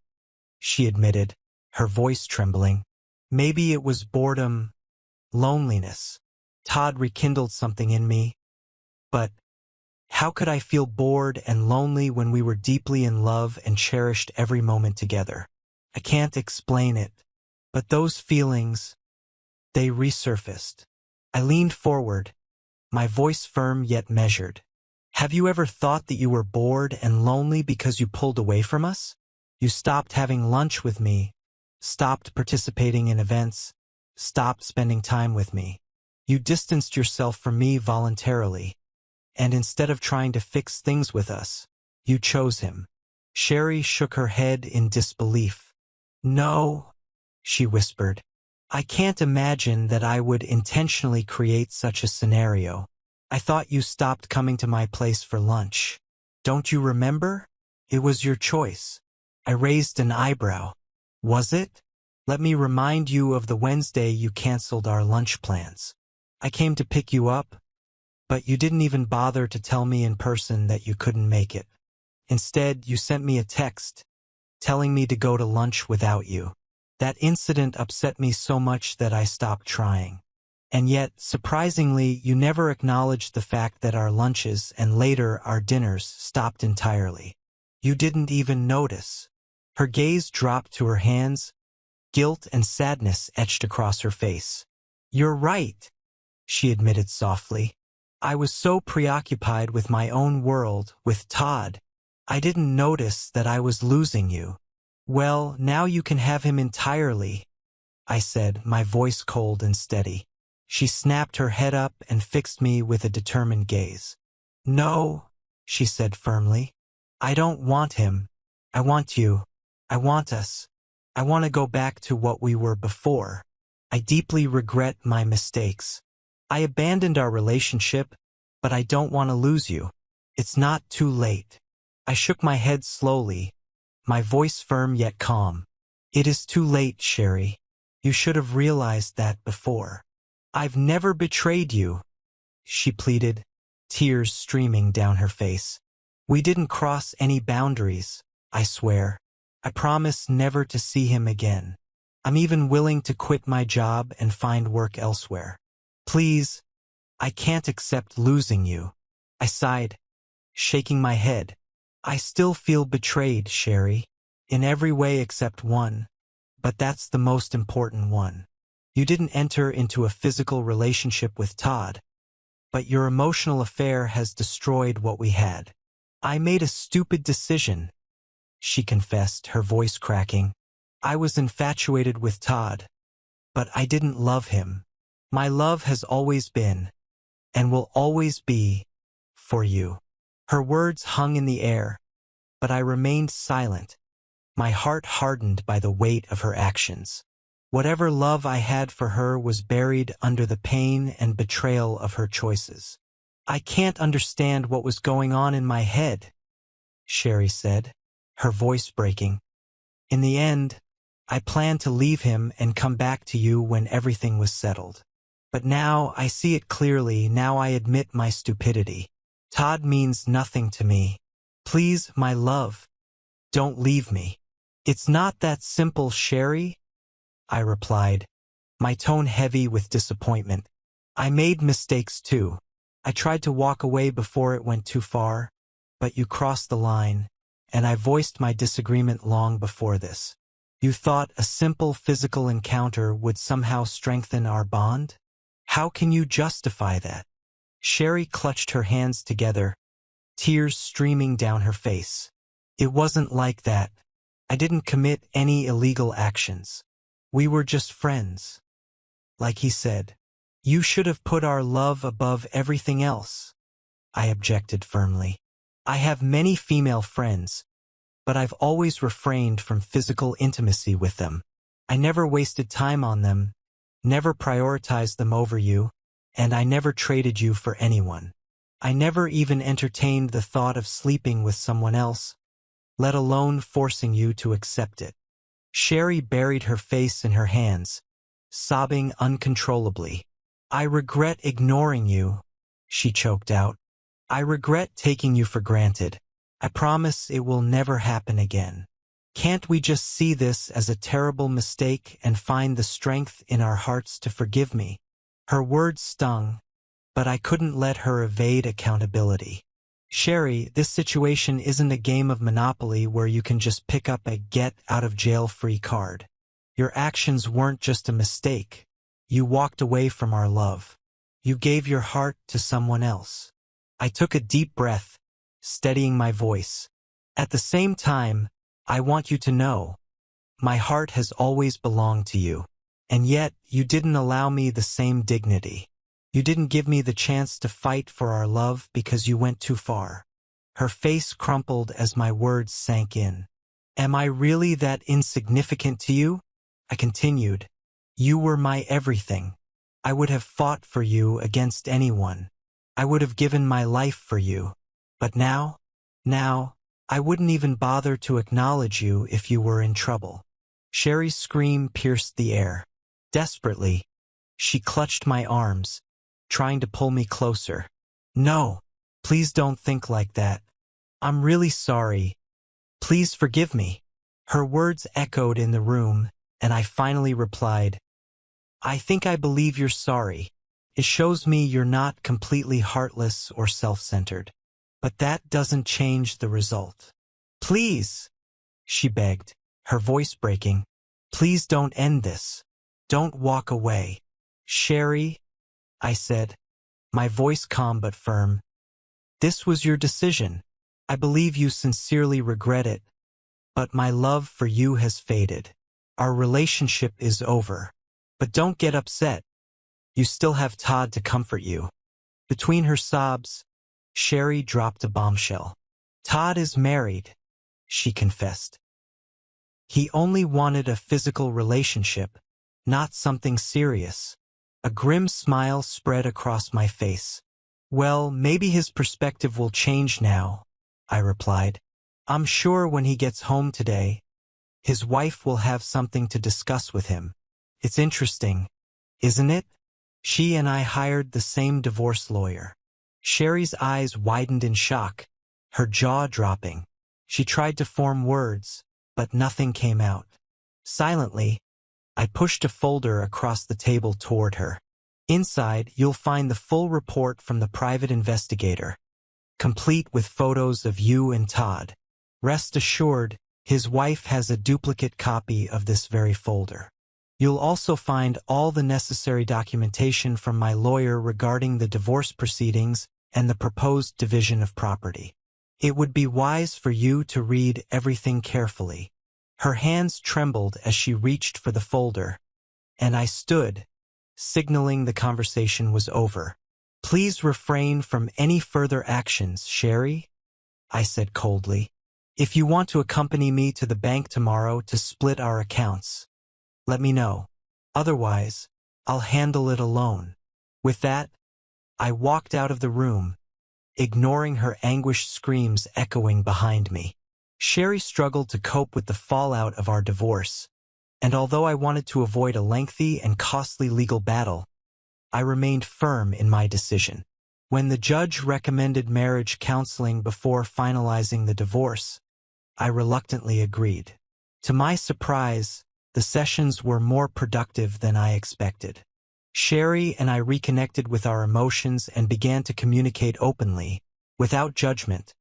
she admitted, her voice trembling. Maybe it was boredom, loneliness. Todd rekindled something in me, but how could I feel bored and lonely when we were deeply in love and cherished every moment together? I can't explain it, but those feelings, they resurfaced. I leaned forward, my voice firm yet measured. Have you ever thought that you were bored and lonely because you pulled away from us? You stopped having lunch with me, stopped participating in events, stopped spending time with me. You distanced yourself from me voluntarily, and instead of trying to fix things with us, you chose him. Sherry shook her head in disbelief. No, she whispered. I can't imagine that I would intentionally create such a scenario. I thought you stopped coming to my place for lunch. Don't you remember? It was your choice. I raised an eyebrow. Was it? Let me remind you of the Wednesday you canceled our lunch plans. I came to pick you up, but you didn't even bother to tell me in person that you couldn't make it. Instead, you sent me a text, telling me to go to lunch without you. That incident upset me so much that I stopped trying. And yet, surprisingly, you never acknowledged the fact that our lunches and later our dinners stopped entirely. You didn't even notice. Her gaze dropped to her hands, guilt and sadness etched across her face. You're right, she admitted softly. I was so preoccupied with my own world, with Todd. I didn't notice that I was losing you. Well, now you can have him entirely, I said, my voice cold and steady. She snapped her head up and fixed me with a determined gaze. No, she said firmly. I don't want him. I want you. I want us. I want to go back to what we were before. I deeply regret my mistakes. I abandoned our relationship, but I don't want to lose you. It's not too late. I shook my head slowly, my voice firm yet calm. It is too late, Sherry. You should have realized that before. I've never betrayed you, she pleaded, tears streaming down her face. We didn't cross any boundaries, I swear. I promise never to see him again. I'm even willing to quit my job and find work elsewhere. Please, I can't accept losing you. I sighed, shaking my head. I still feel betrayed, Sherry, in every way except one, but that's the most important one. You didn't enter into a physical relationship with Todd, but your emotional affair has destroyed what we had. I made a stupid decision, she confessed, her voice cracking. I was infatuated with Todd, but I didn't love him. My love has always been, and will always be, for you. Her words hung in the air, but I remained silent, my heart hardened by the weight of her actions. Whatever love I had for her was buried under the pain and betrayal of her choices. I can't understand what was going on in my head, Sherry said, her voice breaking. In the end, I planned to leave him and come back to you when everything was settled. But now I see it clearly, now I admit my stupidity. Todd means nothing to me. Please, my love, don't leave me. It's not that simple, Sherry, I replied, my tone heavy with disappointment. I made mistakes too. I tried to walk away before it went too far, but you crossed the line, and I voiced my disagreement long before this. You thought a simple physical encounter would somehow strengthen our bond? How can you justify that? Sherry clutched her hands together, tears streaming down her face. It wasn't like that. I didn't commit any illegal actions. We were just friends. Like he said, you should have put our love above everything else, I objected firmly. I have many female friends, but I've always refrained from physical intimacy with them. I never wasted time on them, never prioritized them over you, and I never traded you for anyone. I never even entertained the thought of sleeping with someone else, let alone forcing you to accept it. Sherry buried her face in her hands, sobbing uncontrollably. I regret ignoring you, she choked out. I regret taking you for granted. I promise it will never happen again. Can't we just see this as a terrible mistake and find the strength in our hearts to forgive me? Her words stung, but I couldn't let her evade accountability. Sherry, this situation isn't a game of Monopoly where you can just pick up a get-out-of-jail-free card. Your actions weren't just a mistake. You walked away from our love. You gave your heart to someone else. I took a deep breath, steadying my voice. At the same time, I want you to know, my heart has always belonged to you. And yet, you didn't allow me the same dignity. You didn't give me the chance to fight for our love because you went too far. Her face crumpled as my words sank in. Am I really that insignificant to you? I continued. You were my everything. I would have fought for you against anyone. I would have given my life for you. But now, I wouldn't even bother to acknowledge you if you were in trouble. Sherry's scream pierced the air. Desperately, she clutched my arms, trying to pull me closer. No, please don't think like that. I'm really sorry. Please forgive me. Her words echoed in the room, and I finally replied, I think I believe you're sorry. It shows me you're not completely heartless or self-centered. But that doesn't change the result. Please, she begged, her voice breaking. Please don't end this. Don't walk away. Sherry, I said, my voice calm but firm. This was your decision. I believe you sincerely regret it, but my love for you has faded. Our relationship is over. But don't get upset. You still have Todd to comfort you. Between her sobs, Sherry dropped a bombshell. Todd is married, she confessed. He only wanted a physical relationship, not something serious. A grim smile spread across my face. Well, maybe his perspective will change now, I replied. I'm sure when he gets home today, his wife will have something to discuss with him. It's interesting, isn't it? She and I hired the same divorce lawyer. Sherry's eyes widened in shock, her jaw dropping. She tried to form words, but nothing came out. Silently, I pushed a folder across the table toward her. Inside, you'll find the full report from the private investigator, complete with photos of you and Todd. Rest assured, his wife has a duplicate copy of this very folder. You'll also find all the necessary documentation from my lawyer regarding the divorce proceedings and the proposed division of property. It would be wise for you to read everything carefully. Her hands trembled as she reached for the folder, and I stood, signaling the conversation was over. Please refrain from any further actions, Sherry, I said coldly. If you want to accompany me to the bank tomorrow to split our accounts, let me know. Otherwise, I'll handle it alone. With that, I walked out of the room, ignoring her anguished screams echoing behind me. Sherry struggled to cope with the fallout of our divorce, and although I wanted to avoid a lengthy and costly legal battle, I remained firm in my decision. When the judge recommended marriage counseling before finalizing the divorce, I reluctantly agreed. To my surprise, the sessions were more productive than I expected. Sherry and I reconnected with our emotions and began to communicate openly, without judgment,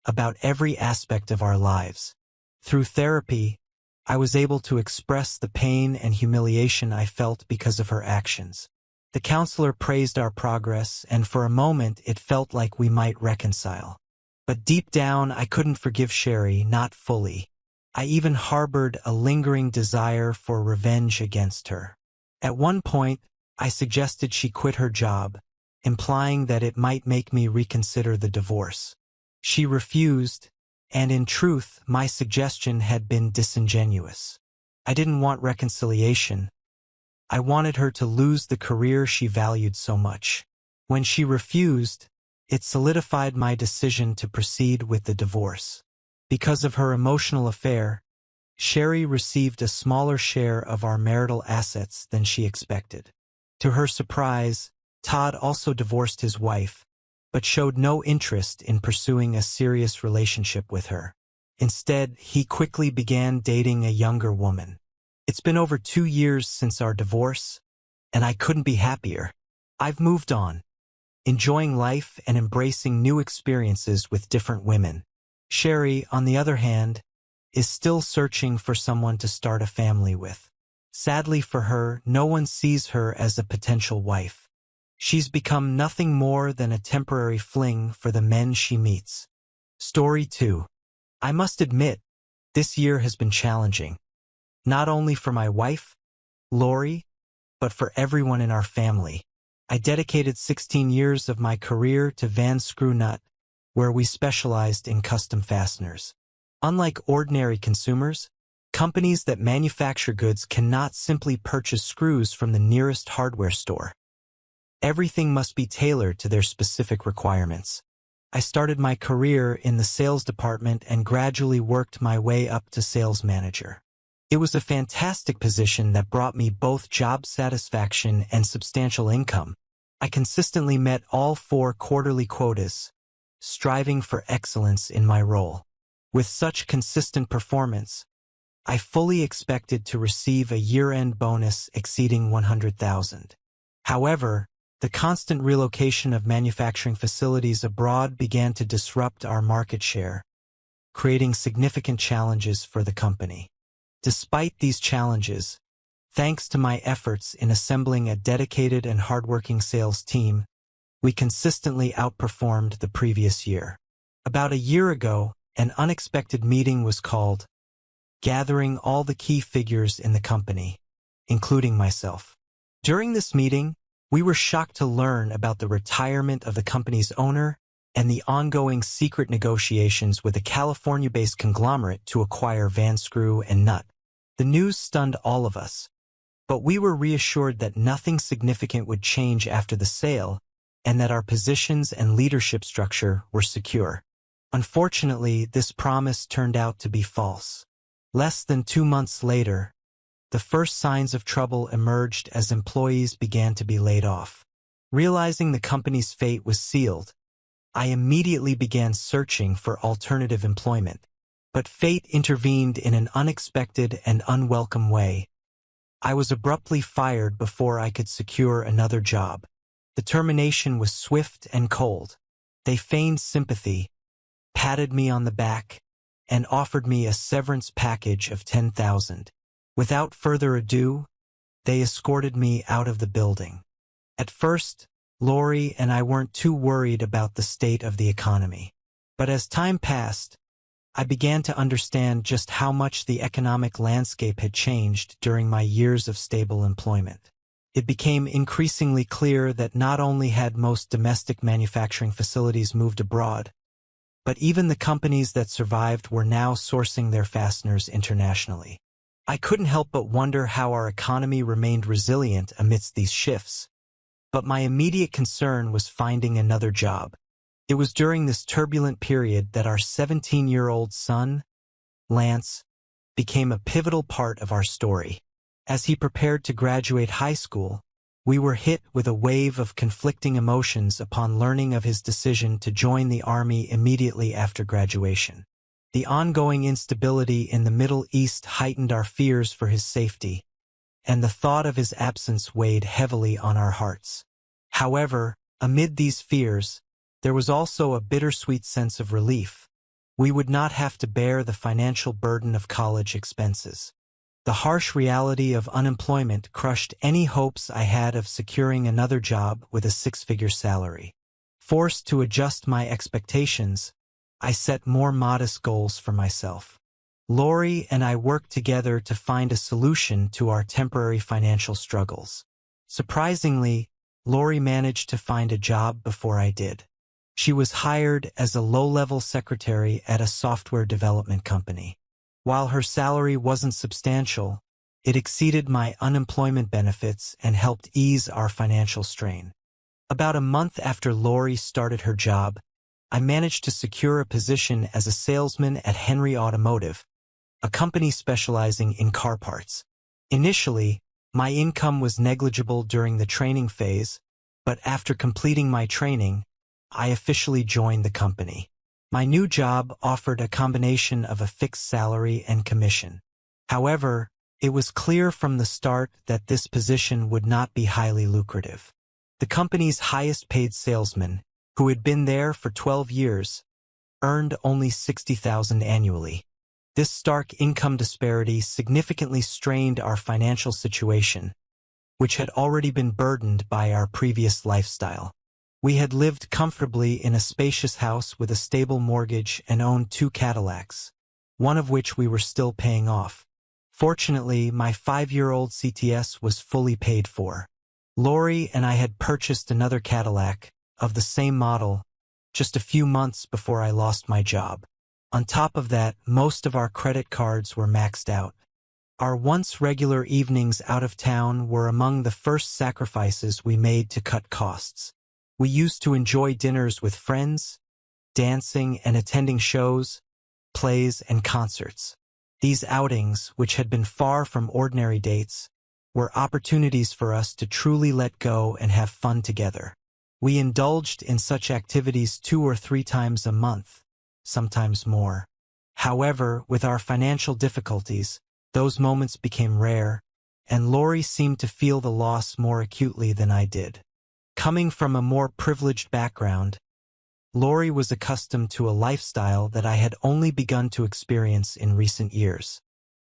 about every aspect of our lives. Through therapy, I was able to express the pain and humiliation I felt because of her actions. The counselor praised our progress, and for a moment it felt like we might reconcile. But deep down, I couldn't forgive Sherry, not fully. I even harbored a lingering desire for revenge against her. At one point, I suggested she quit her job, implying that it might make me reconsider the divorce. She refused, and in truth, my suggestion had been disingenuous. I didn't want reconciliation. I wanted her to lose the career she valued so much. When she refused, it solidified my decision to proceed with the divorce. Because of her emotional affair, Sherry received a smaller share of our marital assets than she expected. To her surprise, Todd also divorced his wife, but showed no interest in pursuing a serious relationship with her. Instead, he quickly began dating a younger woman. It's been over 2 years since our divorce, and I couldn't be happier. I've moved on, enjoying life and embracing new experiences with different women. Sherry, on the other hand, is still searching for someone to start a family with. Sadly for her, no one sees her as a potential wife. She's become nothing more than a temporary fling for the men she meets. Story 2. I must admit, this year has been challenging. Not only for my wife, Lori, but for everyone in our family. I dedicated 16 years of my career to Van Screw Nut, where we specialized in custom fasteners. Unlike ordinary consumers, companies that manufacture goods cannot simply purchase screws from the nearest hardware store. Everything must be tailored to their specific requirements. I started my career in the sales department and gradually worked my way up to sales manager. It was a fantastic position that brought me both job satisfaction and substantial income. I consistently met all 4 quarterly quotas, striving for excellence in my role. With such consistent performance, I fully expected to receive a year-end bonus exceeding $100,000. However, the constant relocation of manufacturing facilities abroad began to disrupt our market share, creating significant challenges for the company. Despite these challenges, thanks to my efforts in assembling a dedicated and hardworking sales team, we consistently outperformed the previous year. About a year ago, an unexpected meeting was called, gathering all the key figures in the company, including myself. During this meeting, we were shocked to learn about the retirement of the company's owner and the ongoing secret negotiations with a California-based conglomerate to acquire Van Screw and Nut. The news stunned all of us, but we were reassured that nothing significant would change after the sale and that our positions and leadership structure were secure. Unfortunately, this promise turned out to be false. Less than 2 months later, the first signs of trouble emerged as employees began to be laid off. Realizing the company's fate was sealed, I immediately began searching for alternative employment. But fate intervened in an unexpected and unwelcome way. I was abruptly fired before I could secure another job. The termination was swift and cold. They feigned sympathy, patted me on the back, and offered me a severance package of $10,000. Without further ado, they escorted me out of the building. At first, Lori and I weren't too worried about the state of the economy. But as time passed, I began to understand just how much the economic landscape had changed during my years of stable employment. It became increasingly clear that not only had most domestic manufacturing facilities moved abroad, but even the companies that survived were now sourcing their fasteners internationally. I couldn't help but wonder how our economy remained resilient amidst these shifts. But my immediate concern was finding another job. It was during this turbulent period that our 17-year-old son, Lance, became a pivotal part of our story. As he prepared to graduate high school, we were hit with a wave of conflicting emotions upon learning of his decision to join the Army immediately after graduation. The ongoing instability in the Middle East heightened our fears for his safety, and the thought of his absence weighed heavily on our hearts. However, amid these fears, there was also a bittersweet sense of relief. We would not have to bear the financial burden of college expenses. The harsh reality of unemployment crushed any hopes I had of securing another job with a 6-figure salary. Forced to adjust my expectations, I set more modest goals for myself. Lori and I worked together to find a solution to our temporary financial struggles. Surprisingly, Lori managed to find a job before I did. She was hired as a low-level secretary at a software development company. While her salary wasn't substantial, it exceeded my unemployment benefits and helped ease our financial strain. About a month after Lori started her job, I managed to secure a position as a salesman at Henry Automotive, a company specializing in car parts. Initially, my income was negligible during the training phase, but after completing my training, I officially joined the company. My new job offered a combination of a fixed salary and commission. However, it was clear from the start that this position would not be highly lucrative. The company's highest-paid salesman, who had been there for 12 years, earned only $60,000 annually. This stark income disparity significantly strained our financial situation, which had already been burdened by our previous lifestyle. We had lived comfortably in a spacious house with a stable mortgage and owned 2 Cadillacs, one of which we were still paying off. Fortunately, my 5-year-old CTS was fully paid for. Lori and I had purchased another Cadillac, of the same model, just a few months before I lost my job. On top of that, most of our credit cards were maxed out. Our once regular evenings out of town were among the first sacrifices we made to cut costs. We used to enjoy dinners with friends, dancing and attending shows, plays, and concerts. These outings, which had been far from ordinary dates, were opportunities for us to truly let go and have fun together. We indulged in such activities 2 or 3 times a month, sometimes more. However, with our financial difficulties, those moments became rare, and Lori seemed to feel the loss more acutely than I did. Coming from a more privileged background, Lori was accustomed to a lifestyle that I had only begun to experience in recent years.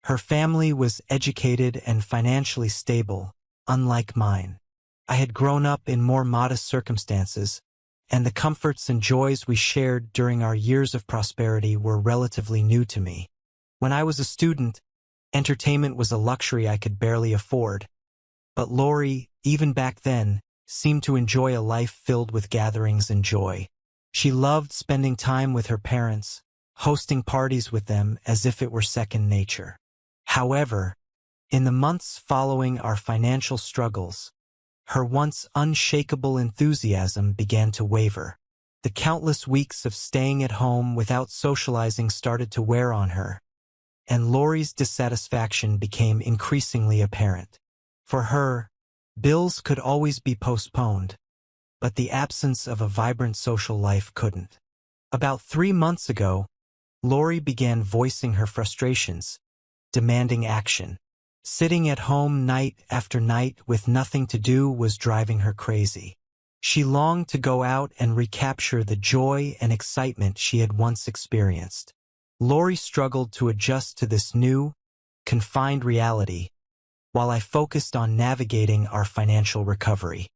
Her family was educated and financially stable, unlike mine. I had grown up in more modest circumstances, and the comforts and joys we shared during our years of prosperity were relatively new to me. When I was a student, entertainment was a luxury I could barely afford, but Lori, even back then, seemed to enjoy a life filled with gatherings and joy. She loved spending time with her parents, hosting parties with them as if it were second nature. However, in the months following our financial struggles, her once unshakable enthusiasm began to waver. The countless weeks of staying at home without socializing started to wear on her, and Lori's dissatisfaction became increasingly apparent. For her, bills could always be postponed, but the absence of a vibrant social life couldn't. About 3 months ago, Lori began voicing her frustrations, demanding action. Sitting at home night after night with nothing to do was driving her crazy. She longed to go out and recapture the joy and excitement she had once experienced. Lori struggled to adjust to this new, confined reality, while I focused on navigating our financial recovery.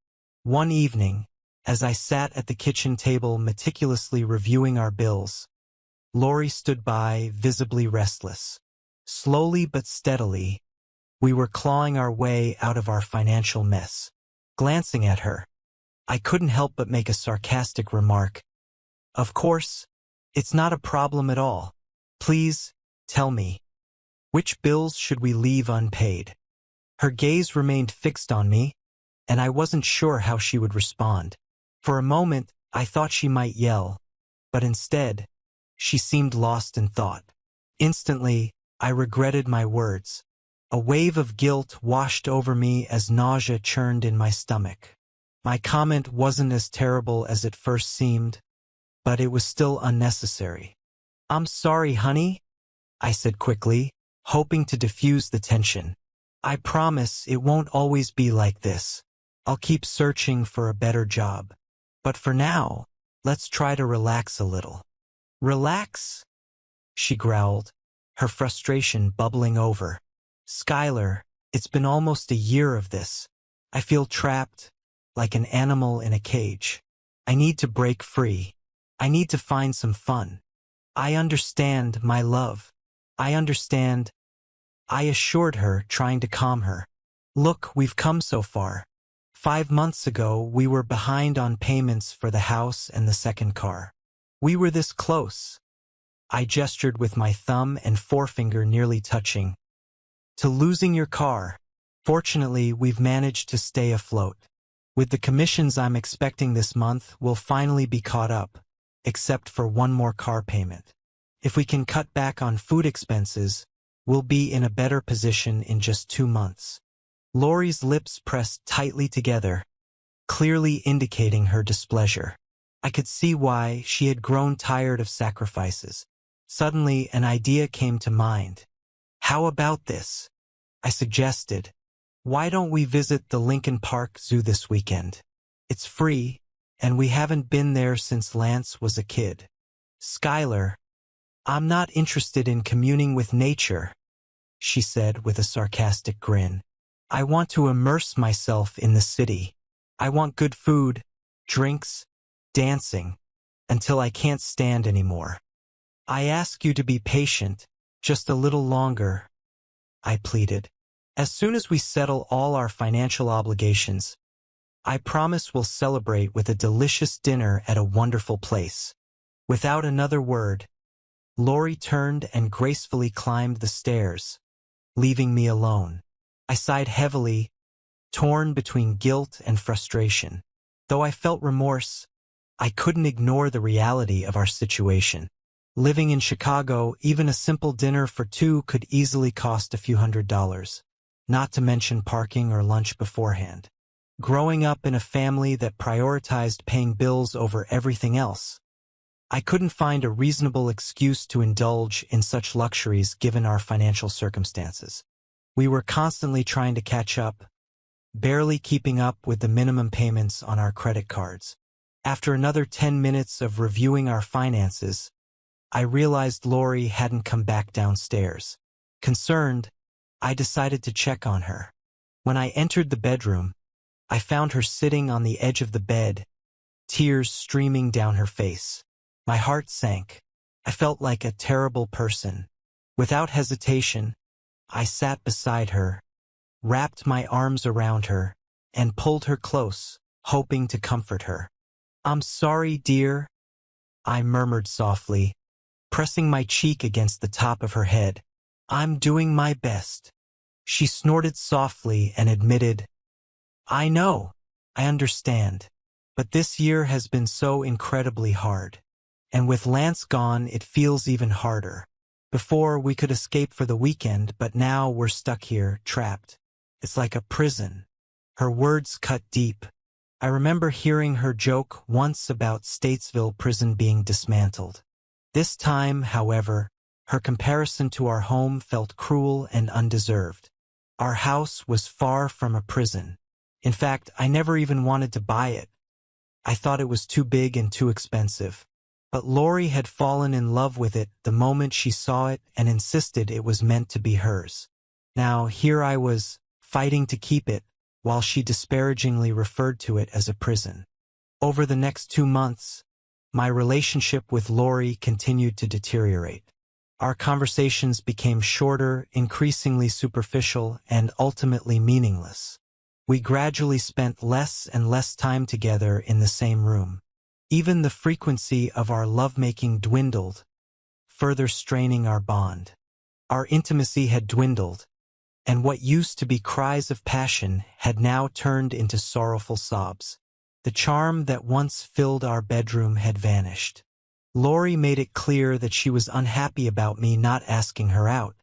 One evening, as I sat at the kitchen table meticulously reviewing our bills, Lori stood by, visibly restless. Slowly but steadily, we were clawing our way out of our financial mess. Glancing at her, I couldn't help but make a sarcastic remark. "Of course, it's not a problem at all. Please, tell me, which bills should we leave unpaid?" Her gaze remained fixed on me, and I wasn't sure how she would respond. For a moment, I thought she might yell, but instead, she seemed lost in thought. Instantly, I regretted my words. A wave of guilt washed over me as nausea churned in my stomach. My comment wasn't as terrible as it first seemed, but it was still unnecessary. "I'm sorry, honey," I said quickly, hoping to diffuse the tension. "I promise it won't always be like this. I'll keep searching for a better job. But for now, let's try to relax a little." "Relax?" she growled, her frustration bubbling over. "Skylar, it's been almost a year of this. I feel trapped, like an animal in a cage. I need to break free. I need to find some fun." "I understand, my love. I understand," I assured her, trying to calm her. "Look, we've come so far. 5 months ago, we were behind on payments for the house and the second car. We were this close." I gestured with my thumb and forefinger nearly touching. "To losing your car. Fortunately, we've managed to stay afloat. With the commissions I'm expecting this month, we'll finally be caught up, except for one more car payment. If we can cut back on food expenses, we'll be in a better position in just 2 months." Lori's lips pressed tightly together, clearly indicating her displeasure. I could see why she had grown tired of sacrifices. Suddenly, an idea came to mind. How about this? I suggested. Why don't we visit the Lincoln Park Zoo this weekend? It's free, and we haven't been there since Lance was a kid. Skylar, I'm not interested in communing with nature, she said with a sarcastic grin. I want to immerse myself in the city. I want good food, drinks, dancing, until I can't stand anymore. I ask you to be patient, just a little longer, I pleaded. As soon as we settle all our financial obligations, I promise we'll celebrate with a delicious dinner at a wonderful place. Without another word, Lori turned and gracefully climbed the stairs, leaving me alone. I sighed heavily, torn between guilt and frustration. Though I felt remorse, I couldn't ignore the reality of our situation. Living in Chicago, even a simple dinner for two could easily cost a few $100s, not to mention parking or lunch beforehand. Growing up in a family that prioritized paying bills over everything else, I couldn't find a reasonable excuse to indulge in such luxuries given our financial circumstances. We were constantly trying to catch up, barely keeping up with the minimum payments on our credit cards. After another 10 minutes of reviewing our finances, I realized Lori hadn't come back downstairs. Concerned, I decided to check on her. When I entered the bedroom, I found her sitting on the edge of the bed, tears streaming down her face. My heart sank. I felt like a terrible person. Without hesitation, I sat beside her, wrapped my arms around her, and pulled her close, hoping to comfort her. I'm sorry, dear, I murmured softly, pressing my cheek against the top of her head. I'm doing my best. She snorted softly and admitted, I know, I understand, but this year has been so incredibly hard. And with Lance gone, it feels even harder. Before, we could escape for the weekend, but now we're stuck here, trapped. It's like a prison. Her words cut deep. I remember hearing her joke once about Statesville prison being dismantled. This time, however, her comparison to our home felt cruel and undeserved. Our house was far from a prison. In fact, I never even wanted to buy it. I thought it was too big and too expensive. But Lori had fallen in love with it the moment she saw it and insisted it was meant to be hers. Now, here I was, fighting to keep it, while she disparagingly referred to it as a prison. Over the next 2 months, my relationship with Lori continued to deteriorate. Our conversations became shorter, increasingly superficial, and ultimately meaningless. We gradually spent less and less time together in the same room. Even the frequency of our lovemaking dwindled, further straining our bond. Our intimacy had dwindled, and what used to be cries of passion had now turned into sorrowful sobs. The charm that once filled our bedroom had vanished. Lori made it clear that she was unhappy about me not asking her out,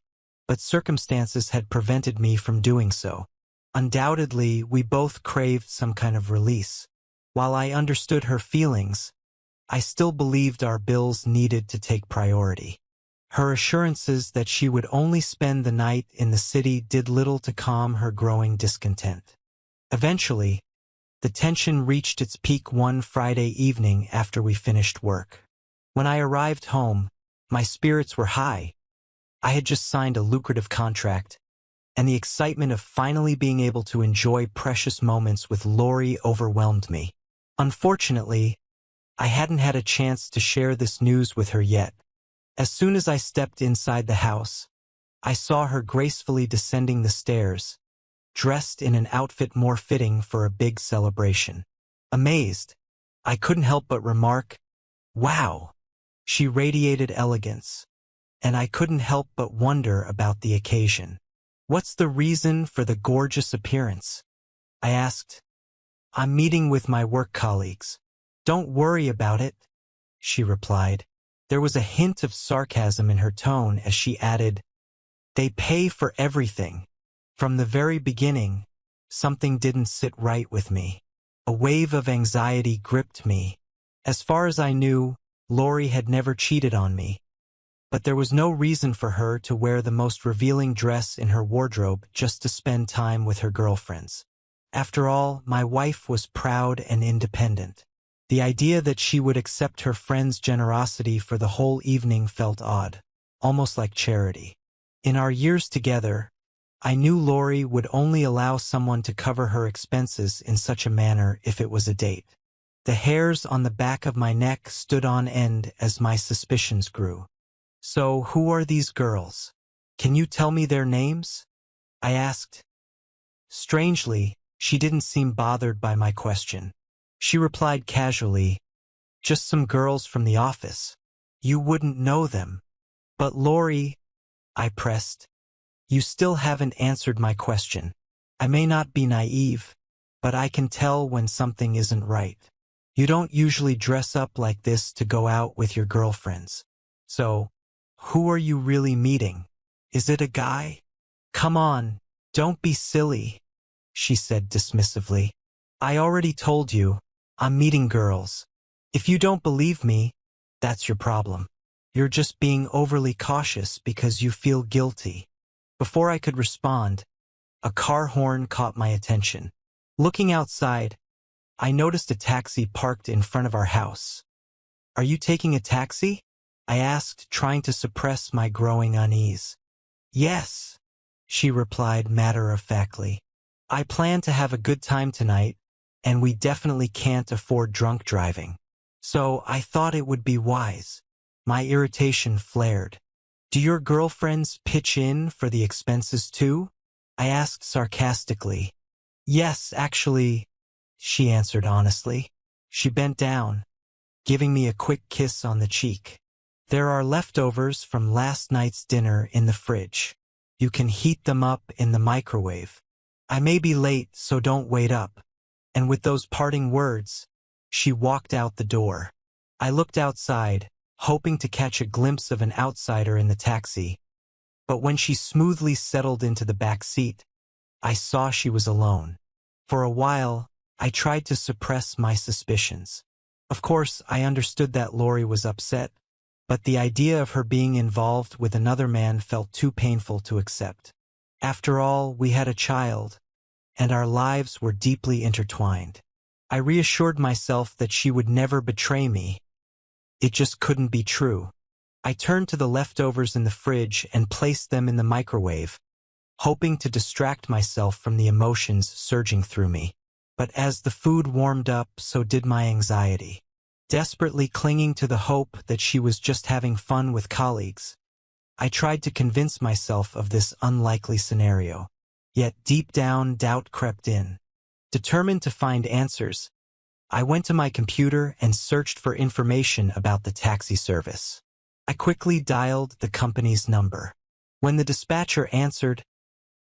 but circumstances had prevented me from doing so. Undoubtedly, we both craved some kind of release. While I understood her feelings, I still believed our bills needed to take priority. Her assurances that she would only spend the night in the city did little to calm her growing discontent. Eventually, the tension reached its peak one Friday evening after we finished work. When I arrived home, my spirits were high. I had just signed a lucrative contract, and the excitement of finally being able to enjoy precious moments with Lori overwhelmed me. Unfortunately, I hadn't had a chance to share this news with her yet. As soon as I stepped inside the house, I saw her gracefully descending the stairs, dressed in an outfit more fitting for a big celebration. Amazed, I couldn't help but remark, "Wow!" She radiated elegance, and I couldn't help but wonder about the occasion. "What's the reason for the gorgeous appearance?" I asked. "I'm meeting with my work colleagues." "Don't worry about it," she replied. There was a hint of sarcasm in her tone as she added, "They pay for everything." From the very beginning, something didn't sit right with me. A wave of anxiety gripped me, As far as I knew, Lori had never cheated on me, but there was no reason for her to wear the most revealing dress in her wardrobe just to spend time with her girlfriends. After all, my wife was proud and independent. The idea that she would accept her friend's generosity for the whole evening felt odd, almost like charity. In our years together, I knew Lori would only allow someone to cover her expenses in such a manner if it was a date. The hairs on the back of my neck stood on end as my suspicions grew. "So, who are these girls? Can you tell me their names?" I asked. Strangely, she didn't seem bothered by my question. She replied casually, "Just some girls from the office. You wouldn't know them." "But Lori," I pressed, "you still haven't answered my question. I may not be naive, but I can tell when something isn't right. You don't usually dress up like this to go out with your girlfriends. So, who are you really meeting? Is it a guy?" "Come on, don't be silly," she said dismissively. "I already told you, I'm meeting girls. If you don't believe me, that's your problem. You're just being overly cautious because you feel guilty." Before I could respond, a car horn caught my attention. Looking outside, I noticed a taxi parked in front of our house. "Are you taking a taxi?" I asked, trying to suppress my growing unease. "Yes," she replied matter-of-factly. "I plan to have a good time tonight, and we definitely can't afford drunk driving. So I thought it would be wise." My irritation flared. "Do your girlfriends pitch in for the expenses too?" I asked sarcastically. "Yes, actually," she answered honestly. She bent down, giving me a quick kiss on the cheek. "There are leftovers from last night's dinner in the fridge. You can heat them up in the microwave. I may be late, so don't wait up." And with those parting words, she walked out the door. I looked outside, hoping to catch a glimpse of an outsider in the taxi. But when she smoothly settled into the back seat, I saw she was alone. For a while, I tried to suppress my suspicions. Of course, I understood that Lori was upset, but the idea of her being involved with another man felt too painful to accept. After all, we had a child, and our lives were deeply intertwined. I reassured myself that she would never betray me. It just couldn't be true. I turned to the leftovers in the fridge and placed them in the microwave, hoping to distract myself from the emotions surging through me. But as the food warmed up, so did my anxiety. Desperately clinging to the hope that she was just having fun with colleagues, I tried to convince myself of this unlikely scenario. Yet deep down, doubt crept in. Determined to find answers, I went to my computer and searched for information about the taxi service. I quickly dialed the company's number. When the dispatcher answered,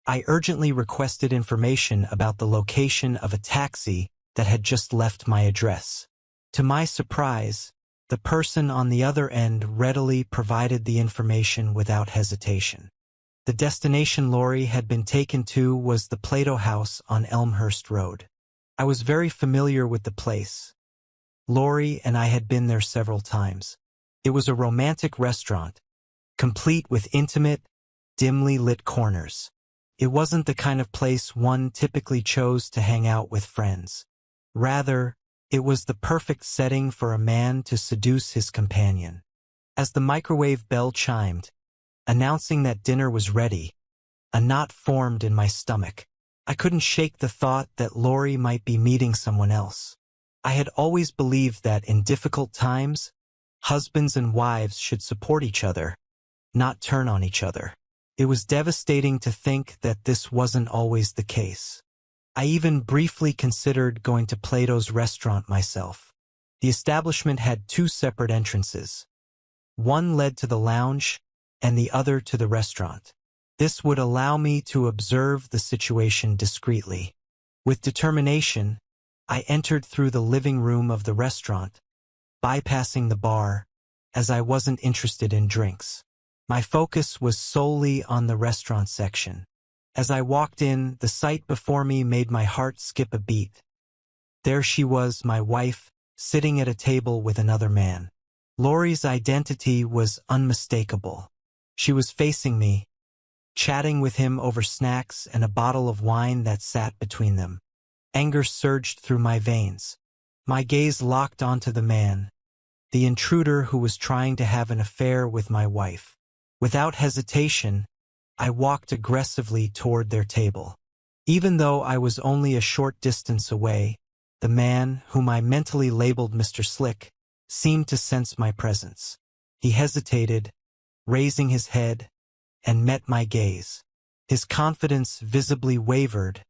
I urgently requested information about the location of a taxi that had just left my address. To my surprise, the person on the other end readily provided the information without hesitation. The destination Lori had been taken to was the Plato House on Elmhurst Road. I was very familiar with the place. Lori and I had been there several times. It was a romantic restaurant, complete with intimate, dimly lit corners. It wasn't the kind of place one typically chose to hang out with friends. Rather, it was the perfect setting for a man to seduce his companion. As the microwave bell chimed, announcing that dinner was ready, a knot formed in my stomach. I couldn't shake the thought that Lori might be meeting someone else. I had always believed that in difficult times, husbands and wives should support each other, not turn on each other. It was devastating to think that this wasn't always the case. I even briefly considered going to Plato's restaurant myself. The establishment had two separate entrances. One led to the lounge, and the other to the restaurant. This would allow me to observe the situation discreetly. With determination, I entered through the living room of the restaurant, bypassing the bar, as I wasn't interested in drinks. My focus was solely on the restaurant section. As I walked in, the sight before me made my heart skip a beat. There she was, my wife, sitting at a table with another man. Lori's identity was unmistakable. She was facing me, chatting with him over snacks and a bottle of wine that sat between them. Anger surged through my veins. My gaze locked onto the man, the intruder who was trying to have an affair with my wife. Without hesitation, I walked aggressively toward their table. Even though I was only a short distance away, the man, whom I mentally labeled Mr. Slick, seemed to sense my presence. He hesitated, raising his head, and met my gaze. His confidence visibly wavered,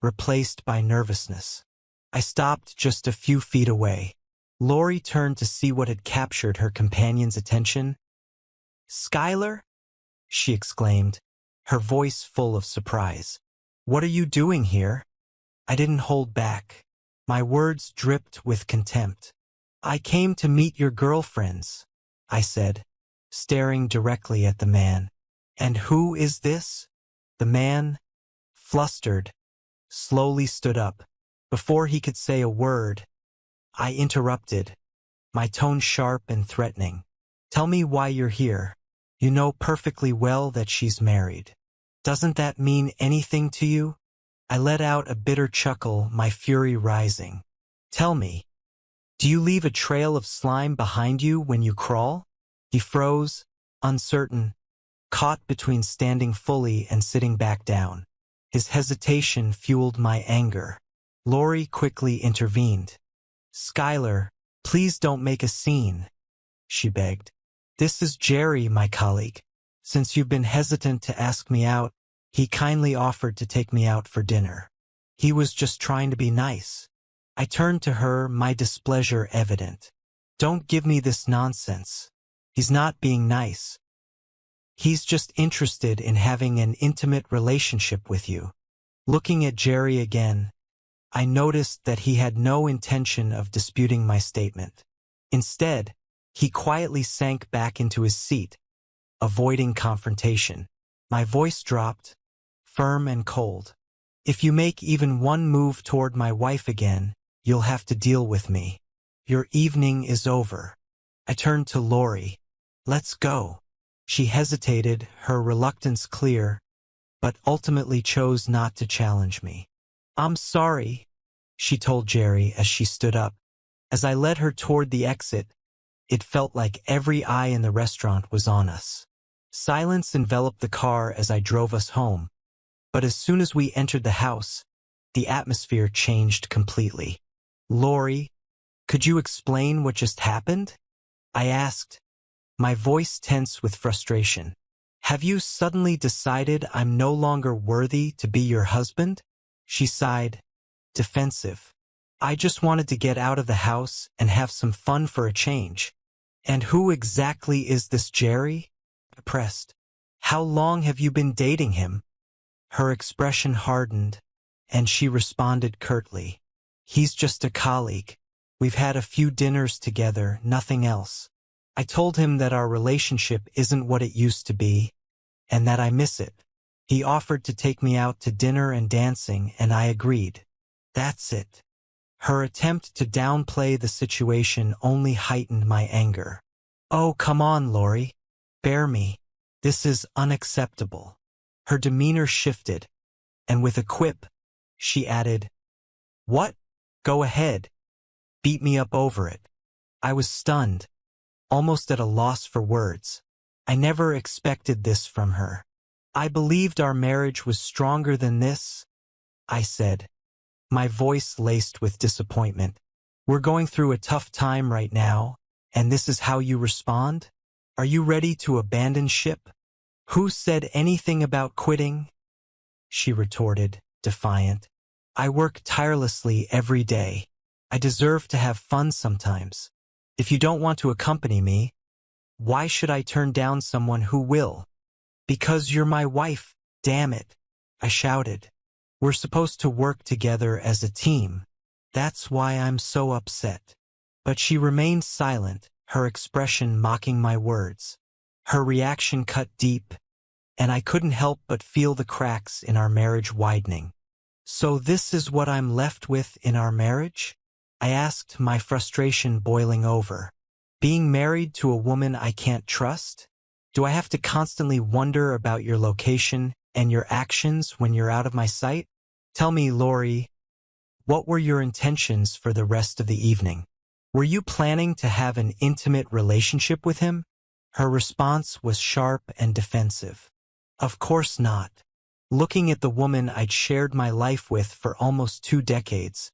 replaced by nervousness. I stopped just a few feet away. Lori turned to see what had captured her companion's attention. "Skylar?" she exclaimed, her voice full of surprise. "What are you doing here?" I didn't hold back. My words dripped with contempt. "I came to meet your girlfriends," I said, staring directly at the man. "And who is this?" The man, flustered, slowly stood up. Before he could say a word, I interrupted, my tone sharp and threatening. "Tell me why you're here. You know perfectly well that she's married. Doesn't that mean anything to you?" I let out a bitter chuckle, my fury rising. "Tell me, do you leave a trail of slime behind you when you crawl?" He froze, uncertain, caught between standing fully and sitting back down. His hesitation fueled my anger. Lori quickly intervened. "Skylar, please don't make a scene," she begged. "This is Jerry, my colleague. Since you've been hesitant to ask me out, he kindly offered to take me out for dinner. He was just trying to be nice." I turned to her, my displeasure evident. "Don't give me this nonsense. He's not being nice. He's just interested in having an intimate relationship with you." Looking at Jerry again, I noticed that he had no intention of disputing my statement. Instead, he quietly sank back into his seat, avoiding confrontation. My voice dropped, firm and cold. "If you make even one move toward my wife again, you'll have to deal with me. Your evening is over." I turned to Lori. "Let's go." She hesitated, her reluctance clear, but ultimately chose not to challenge me. "I'm sorry," she told Jerry as she stood up. As I led her toward the exit, it felt like every eye in the restaurant was on us. Silence enveloped the car as I drove us home, but as soon as we entered the house, the atmosphere changed completely. "Lori, could you explain what just happened?" I asked, my voice tense with frustration. "Have you suddenly decided I'm no longer worthy to be your husband?" She sighed, defensive. "I just wanted to get out of the house and have some fun for a change." "And who exactly is this Jerry?" I pressed. "How long have you been dating him?" Her expression hardened, and she responded curtly. "He's just a colleague. We've had a few dinners together, nothing else." I told him that our relationship isn't what it used to be, and that I miss it. He offered to take me out to dinner and dancing, and I agreed. That's it. Her attempt to downplay the situation only heightened my anger. "Oh, come on, Lori. Bear me. This is unacceptable." Her demeanor shifted, and with a quip, she added, "What? Go ahead. Beat me up over it." I was stunned, almost at a loss for words. I never expected this from her. "I believed our marriage was stronger than this," I said, my voice laced with disappointment. "We're going through a tough time right now, and this is how you respond? Are you ready to abandon ship?" "Who said anything about quitting?" she retorted, defiant. "I work tirelessly every day. I deserve to have fun sometimes. If you don't want to accompany me, why should I turn down someone who will?" "Because you're my wife, damn it," I shouted. "We're supposed to work together as a team. That's why I'm so upset." But she remained silent, her expression mocking my words. Her reaction cut deep, and I couldn't help but feel the cracks in our marriage widening. "So this is what I'm left with in our marriage?" I asked, my frustration boiling over. Being married to a woman I can't trust? Do I have to constantly wonder about your location and your actions when you're out of my sight? Tell me, Lori, what were your intentions for the rest of the evening? Were you planning to have an intimate relationship with him? Her response was sharp and defensive. Of course not. Looking at the woman I'd shared my life with for almost 2 decades,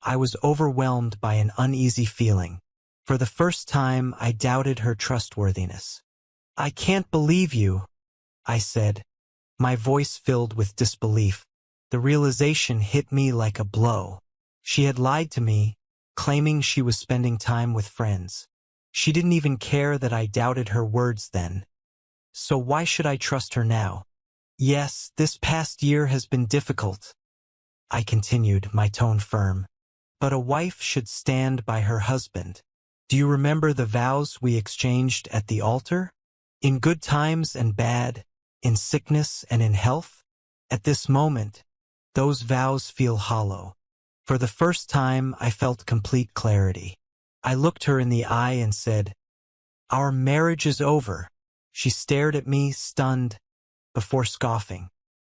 I was overwhelmed by an uneasy feeling. For the first time, I doubted her trustworthiness. I can't believe you, I said, my voice filled with disbelief. The realization hit me like a blow. She had lied to me, claiming she was spending time with friends. She didn't even care that I doubted her words then. So why should I trust her now? Yes, this past year has been difficult, I continued, my tone firm. But a wife should stand by her husband. Do you remember the vows we exchanged at the altar? In good times and bad, in sickness and in health? At this moment, those vows feel hollow. For the first time, I felt complete clarity. I looked her in the eye and said, "Our marriage is over." She stared at me, stunned, before scoffing.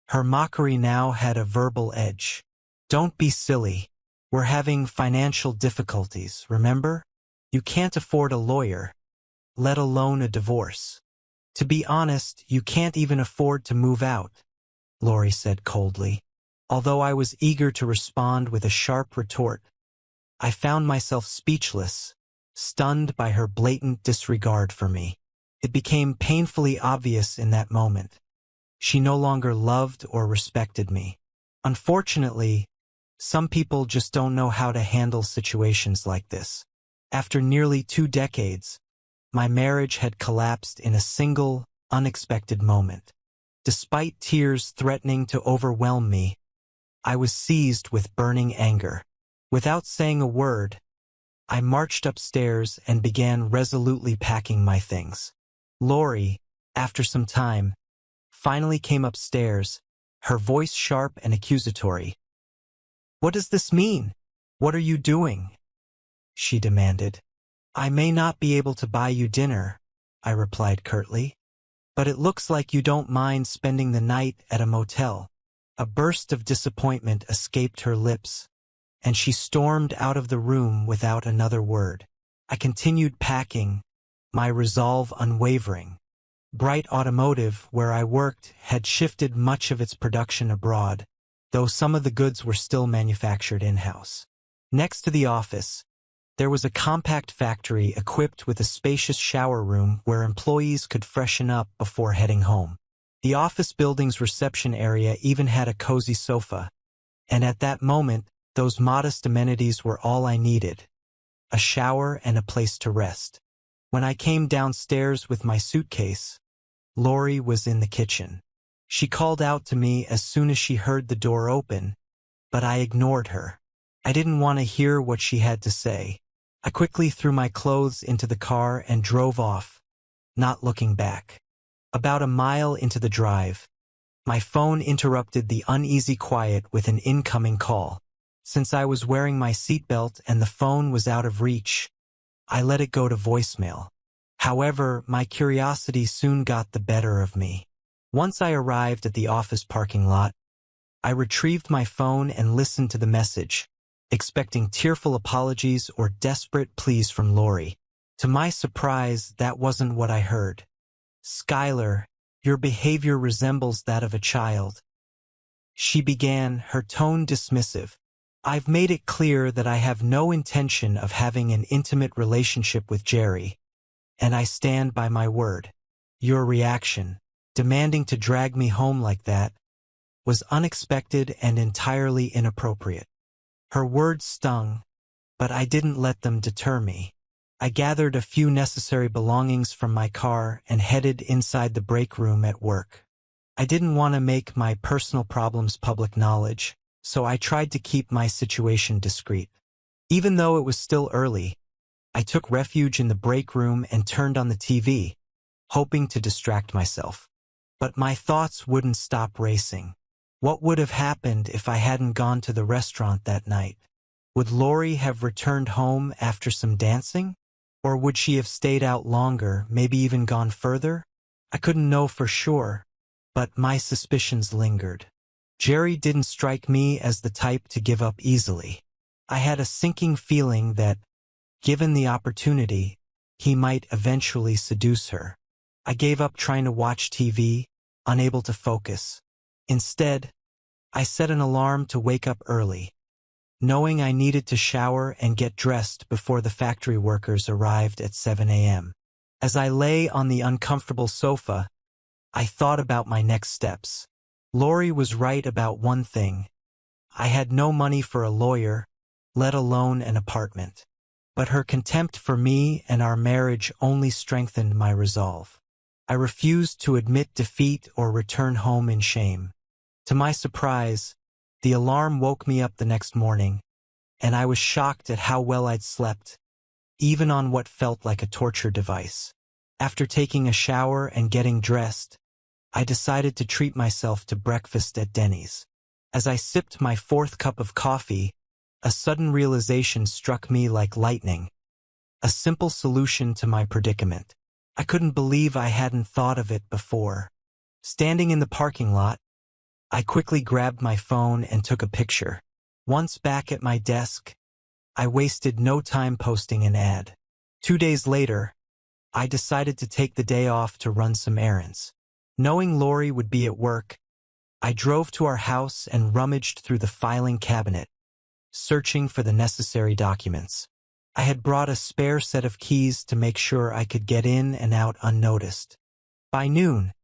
Her mockery now had a verbal edge. "Don't be silly. We're having financial difficulties, remember? You can't afford a lawyer, let alone a divorce. To be honest, you can't even afford to move out," Lori said coldly. Although I was eager to respond with a sharp retort, I found myself speechless, stunned by her blatant disregard for me. It became painfully obvious in that moment. She no longer loved or respected me. Unfortunately, some people just don't know how to handle situations like this. After nearly 2 decades, my marriage had collapsed in a single, unexpected moment. Despite tears threatening to overwhelm me, I was seized with burning anger. Without saying a word, I marched upstairs and began resolutely packing my things. Lori, after some time, finally came upstairs, her voice sharp and accusatory. "What does this mean? What are you doing?" she demanded. "I may not be able to buy you dinner," I replied curtly, "but it looks like you don't mind spending the night at a motel." A burst of disappointment escaped her lips, and she stormed out of the room without another word. I continued packing, my resolve unwavering. Bright Automotive, where I worked, had shifted much of its production abroad, though some of the goods were still manufactured in-house. Next to the office, there was a compact factory equipped with a spacious shower room where employees could freshen up before heading home. The office building's reception area even had a cozy sofa, and at that moment, those modest amenities were all I needed: a shower and a place to rest. When I came downstairs with my suitcase, Lori was in the kitchen. She called out to me as soon as she heard the door open, but I ignored her. I didn't want to hear what she had to say. I quickly threw my clothes into the car and drove off, not looking back. About a mile into the drive, my phone interrupted the uneasy quiet with an incoming call. Since I was wearing my seatbelt and the phone was out of reach, I let it go to voicemail. However, my curiosity soon got the better of me. Once I arrived at the office parking lot, I retrieved my phone and listened to the message, expecting tearful apologies or desperate pleas from Lori. To my surprise, that wasn't what I heard. "Skylar, your behavior resembles that of a child," she began, her tone dismissive. "I've made it clear that I have no intention of having an intimate relationship with Jerry, and I stand by my word. Your reaction, demanding to drag me home like that, was unexpected and entirely inappropriate." Her words stung, but I didn't let them deter me. I gathered a few necessary belongings from my car and headed inside the break room at work. I didn't want to make my personal problems public knowledge, so I tried to keep my situation discreet. Even though it was still early, I took refuge in the break room and turned on the TV, hoping to distract myself. But my thoughts wouldn't stop racing. What would have happened if I hadn't gone to the restaurant that night? Would Lori have returned home after some dancing? Or would she have stayed out longer, maybe even gone further? I couldn't know for sure, but my suspicions lingered. Jerry didn't strike me as the type to give up easily. I had a sinking feeling that, given the opportunity, he might eventually seduce her. I gave up trying to watch TV, unable to focus. Instead, I set an alarm to wake up early, knowing I needed to shower and get dressed before the factory workers arrived at 7 a.m. As I lay on the uncomfortable sofa, I thought about my next steps. Lori was right about one thing. I had no money for a lawyer, let alone an apartment. But her contempt for me and our marriage only strengthened my resolve. I refused to admit defeat or return home in shame. To my surprise, the alarm woke me up the next morning, and I was shocked at how well I'd slept, even on what felt like a torture device. After taking a shower and getting dressed, I decided to treat myself to breakfast at Denny's. As I sipped my fourth cup of coffee, a sudden realization struck me like lightning. A simple solution to my predicament. I couldn't believe I hadn't thought of it before. Standing in the parking lot, I quickly grabbed my phone and took a picture. Once back at my desk, I wasted no time posting an ad. 2 days later, I decided to take the day off to run some errands. Knowing Lori would be at work, I drove to our house and rummaged through the filing cabinet, searching for the necessary documents. I had brought a spare set of keys to make sure I could get in and out unnoticed. By noon,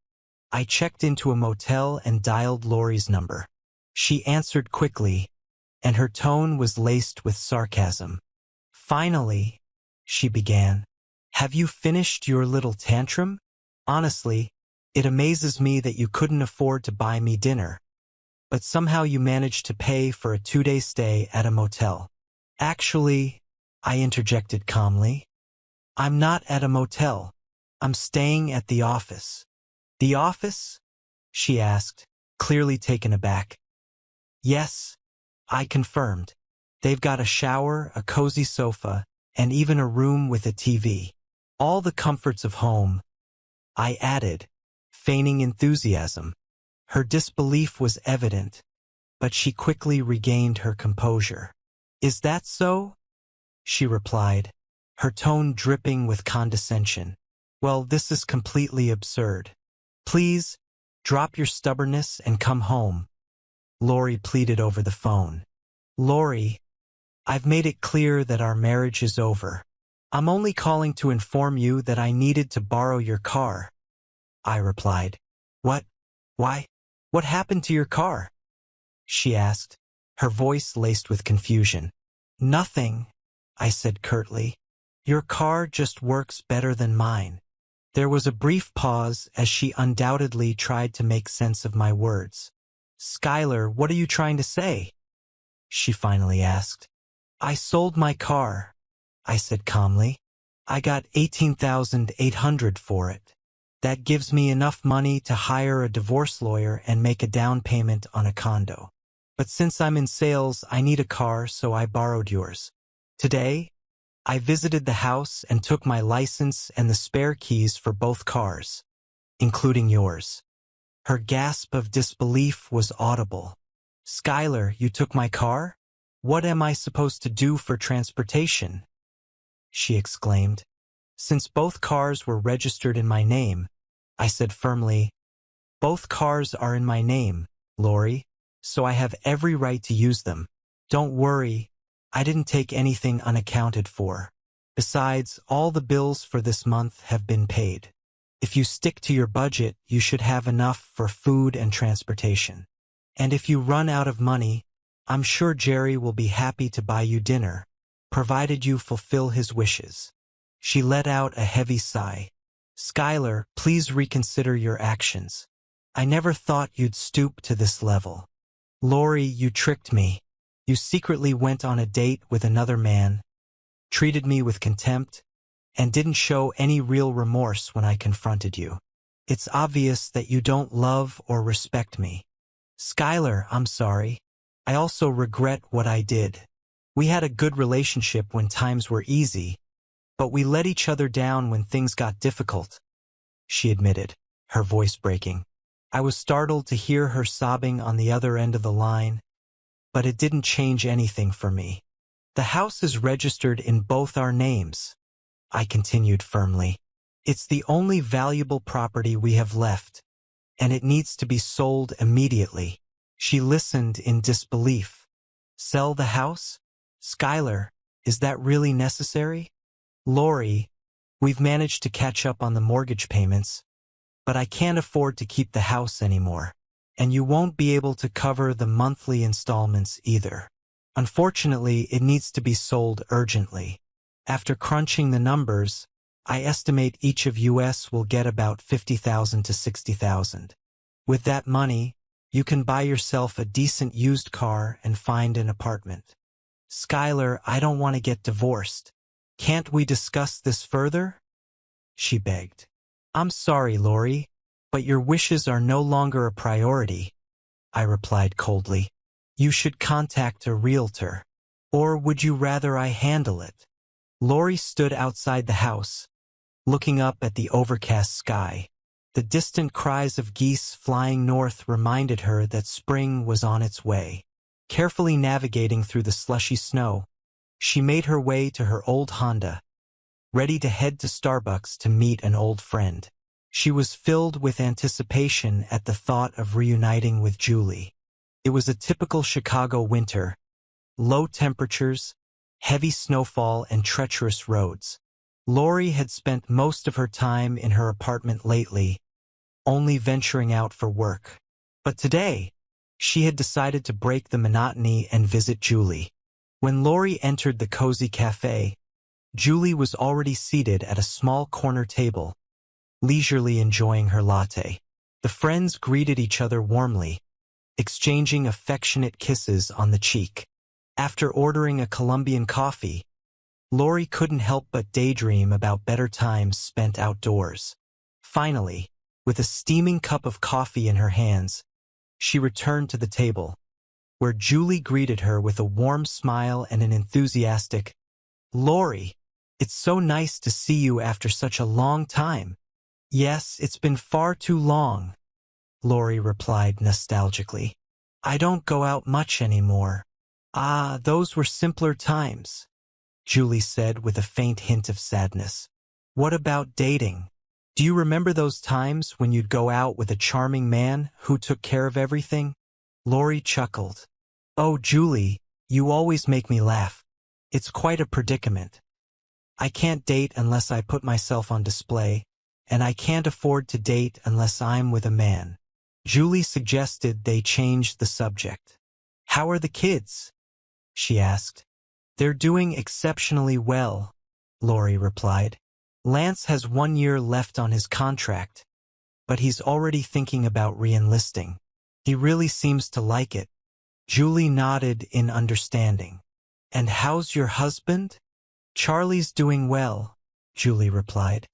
I checked into a motel and dialed Lori's number. She answered quickly, and her tone was laced with sarcasm. "Finally," she began. "Have you finished your little tantrum? Honestly, it amazes me that you couldn't afford to buy me dinner, but somehow you managed to pay for a 2-day stay at a motel." "Actually," I interjected calmly, "I'm not at a motel. I'm staying at the office." "The office?" she asked, clearly taken aback. "Yes," I confirmed. "They've got a shower, a cozy sofa, and even a room with a TV. All the comforts of home," I added, feigning enthusiasm. Her disbelief was evident, but she quickly regained her composure. "Is that so?" she replied, her tone dripping with condescension. "Well, this is completely absurd. Please, drop your stubbornness and come home," Lori pleaded over the phone. "Lori, I've made it clear that our marriage is over. I'm only calling to inform you that I needed to borrow your car," I replied. "What? Why? What happened to your car?" she asked, her voice laced with confusion. "Nothing," I said curtly. "Your car just works better than mine." There was a brief pause as she undoubtedly tried to make sense of my words. "Skylar, what are you trying to say?" she finally asked. "I sold my car," I said calmly. "I got $18,800 for it. That gives me enough money to hire a divorce lawyer and make a down payment on a condo. But since I'm in sales, I need a car, so I borrowed yours. Today, I visited the house and took my license and the spare keys for both cars, including yours." Her gasp of disbelief was audible. "Skylar, you took my car? What am I supposed to do for transportation?" she exclaimed. "Since both cars were registered in my name," I said firmly, "both cars are in my name, Lori, so I have every right to use them. Don't worry, I didn't take anything unaccounted for. Besides, all the bills for this month have been paid. If you stick to your budget, you should have enough for food and transportation. And if you run out of money, I'm sure Jerry will be happy to buy you dinner, provided you fulfill his wishes." She let out a heavy sigh. "Skylar, please reconsider your actions. I never thought you'd stoop to this level. Lori, you tricked me. You secretly went on a date with another man, treated me with contempt, and didn't show any real remorse when I confronted you. It's obvious that you don't love or respect me. Skylar, I'm sorry. I also regret what I did. We had a good relationship when times were easy, but we let each other down when things got difficult, she admitted, her voice breaking. I was startled to hear her sobbing on the other end of the line, but it didn't change anything for me. The house is registered in both our names, I continued firmly. It's the only valuable property we have left, and it needs to be sold immediately. She listened in disbelief. Sell the house? Skylar, is that really necessary? Lori, we've managed to catch up on the mortgage payments, but I can't afford to keep the house anymore, and you won't be able to cover the monthly installments either. Unfortunately, it needs to be sold urgently. After crunching the numbers, I estimate each of us will get about $50,000 to $60,000. With that money, you can buy yourself a decent used car and find an apartment. Skylar, I don't want to get divorced. Can't we discuss this further? She begged. I'm sorry, Lori, but your wishes are no longer a priority, I replied coldly. You should contact a realtor. Or would you rather I handle it? Lori stood outside the house, looking up at the overcast sky. The distant cries of geese flying north reminded her that spring was on its way. Carefully navigating through the slushy snow, she made her way to her old Honda, ready to head to Starbucks to meet an old friend. She was filled with anticipation at the thought of reuniting with Julie. It was a typical Chicago winter, low temperatures, heavy snowfall, and treacherous roads. Lori had spent most of her time in her apartment lately, only venturing out for work. But today, she had decided to break the monotony and visit Julie. When Lori entered the cozy cafe, Julie was already seated at a small corner table, leisurely enjoying her latte. The friends greeted each other warmly, exchanging affectionate kisses on the cheek. After ordering a Colombian coffee, Lori couldn't help but daydream about better times spent outdoors. Finally, with a steaming cup of coffee in her hands, she returned to the table, where Julie greeted her with a warm smile and an enthusiastic, "Lori, it's so nice to see you after such a long time." "Yes, it's been far too long," Lori replied nostalgically. "I don't go out much anymore." "Ah, those were simpler times," Julie said with a faint hint of sadness. "What about dating? Do you remember those times when you'd go out with a charming man who took care of everything?" Lori chuckled. "Oh, Julie, you always make me laugh. It's quite a predicament. I can't date unless I put myself on display, and I can't afford to date unless I'm with a man." Julie suggested they change the subject. "How are the kids?" she asked. "They're doing exceptionally well," Lori replied. "Lance has 1 year left on his contract, but he's already thinking about re-enlisting. He really seems to like it." Julie nodded in understanding. "And how's your husband?" "Charlie's doing well," Julie replied.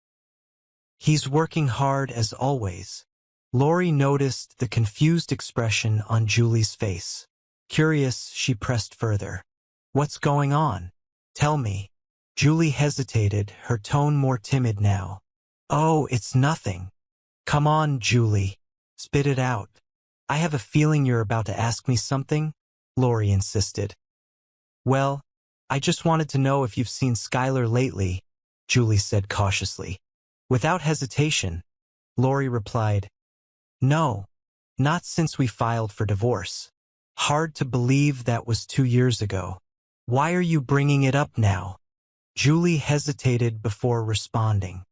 "He's working hard as always." Lori noticed the confused expression on Julie's face. Curious, she pressed further. "What's going on? Tell me." Julie hesitated, her tone more timid now. "Oh, it's nothing." "Come on, Julie. Spit it out. I have a feeling you're about to ask me something," Lori insisted. "Well, I just wanted to know if you've seen Skylar lately," Julie said cautiously. Without hesitation, Lori replied, "No, not since we filed for divorce." Hard to believe that was 2 years ago. "Why are you bringing it up now?" Julie hesitated before responding.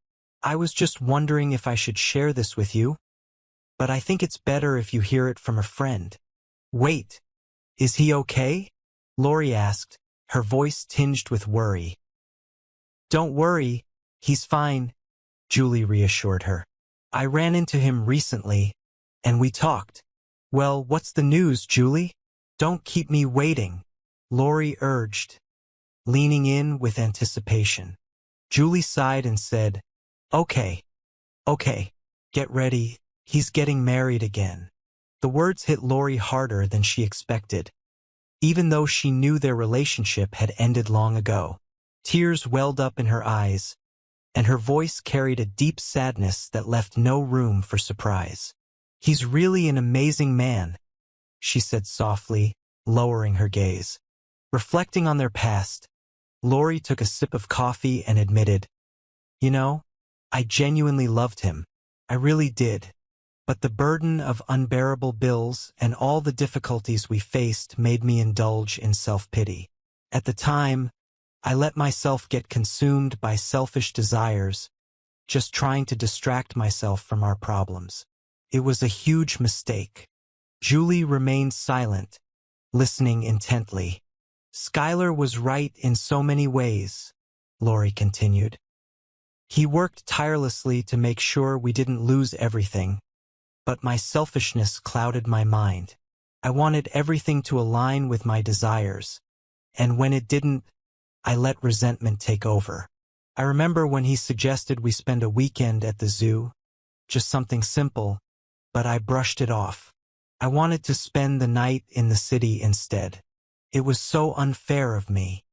"I was just wondering if I should share this with you, but I think it's better if you hear it from a friend." "Wait, is he okay?" Lori asked, her voice tinged with worry. "Don't worry, he's fine," Julie reassured her. "I ran into him recently, and we talked." "Well, what's the news, Julie? Don't keep me waiting," Lori urged, leaning in with anticipation. Julie sighed and said, Okay, get ready, he's getting married again." The words hit Lori harder than she expected. even though she knew their relationship had ended long ago. Tears welled up in her eyes, and her voice carried a deep sadness that left no room for surprise. "He's really an amazing man," she said softly, lowering her gaze. Reflecting on their past, Lori took a sip of coffee and admitted, "You know, I genuinely loved him. I really did. But the burden of unbearable bills and all the difficulties we faced made me indulge in self-pity. At the time, I let myself get consumed by selfish desires, just trying to distract myself from our problems. It was a huge mistake." Julie remained silent, listening intently. "Skylar was right in so many ways," Lori continued. "He worked tirelessly to make sure we didn't lose everything, but my selfishness clouded my mind. I wanted everything to align with my desires, and when it didn't, I let resentment take over. I remember when he suggested we spend a weekend at the zoo, just something simple, but I brushed it off. I wanted to spend the night in the city instead. It was so unfair of me."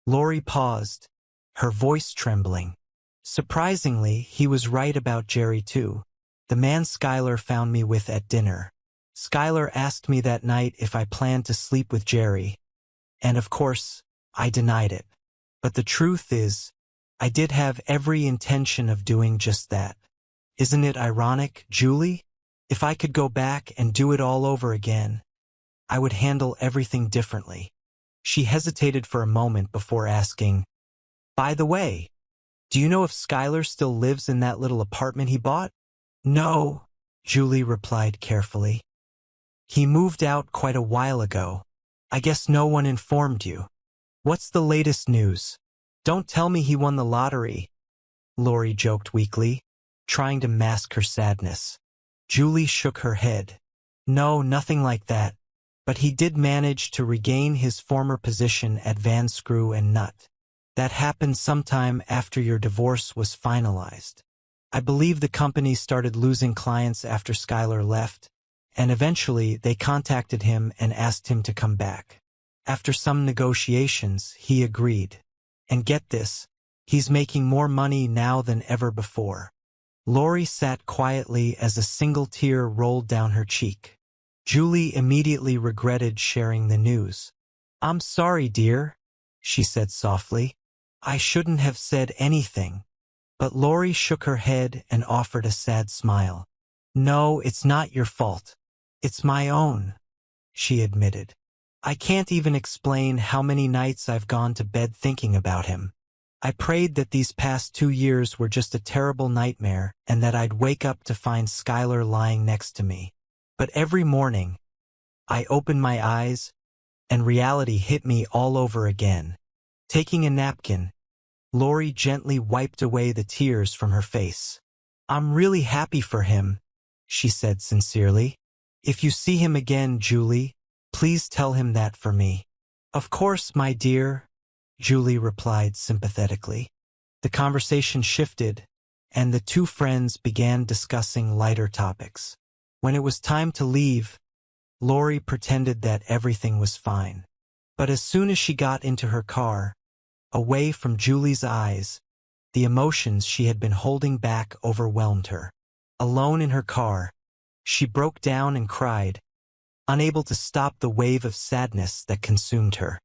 Lori paused, her voice trembling. Surprisingly, he was right about Jerry too. The man Skylar found me with at dinner. Skylar asked me that night if I planned to sleep with Jerry, and of course, I denied it. But the truth is, I did have every intention of doing just that. Isn't it ironic, Julie? If I could go back and do it all over again, I would handle everything differently. She hesitated for a moment before asking, "By the way, do you know if Skylar still lives in that little apartment he bought?" "No," Julie replied carefully. "He moved out quite a while ago. I guess no one informed you. What's the latest news? Don't tell me he won the lottery," Lori joked weakly, trying to mask her sadness. Julie shook her head. "No, nothing like that. But he did manage to regain his former position at Van Screw and Nut. That happened sometime after your divorce was finalized. I believe the company started losing clients after Skylar left, and eventually they contacted him and asked him to come back. After some negotiations, he agreed. And get this, he's making more money now than ever before." Lori sat quietly as a single tear rolled down her cheek. Julie immediately regretted sharing the news. "I'm sorry, dear," she said softly. "I shouldn't have said anything." But Lori shook her head and offered a sad smile. "No, it's not your fault. It's my own," she admitted. "I can't even explain how many nights I've gone to bed thinking about him. I prayed that these past 2 years were just a terrible nightmare and that I'd wake up to find Skylar lying next to me. But every morning, I opened my eyes, and reality hit me all over again." Taking a napkin, Lori gently wiped away the tears from her face. "I'm really happy for him," she said sincerely. "If you see him again, Julie, please tell him that for me." "Of course, my dear," Julie replied sympathetically. The conversation shifted, and the two friends began discussing lighter topics. When it was time to leave, Lori pretended that everything was fine. But as soon as she got into her car, away from Julie's eyes, the emotions she had been holding back overwhelmed her. Alone in her car, she broke down and cried, unable to stop the wave of sadness that consumed her.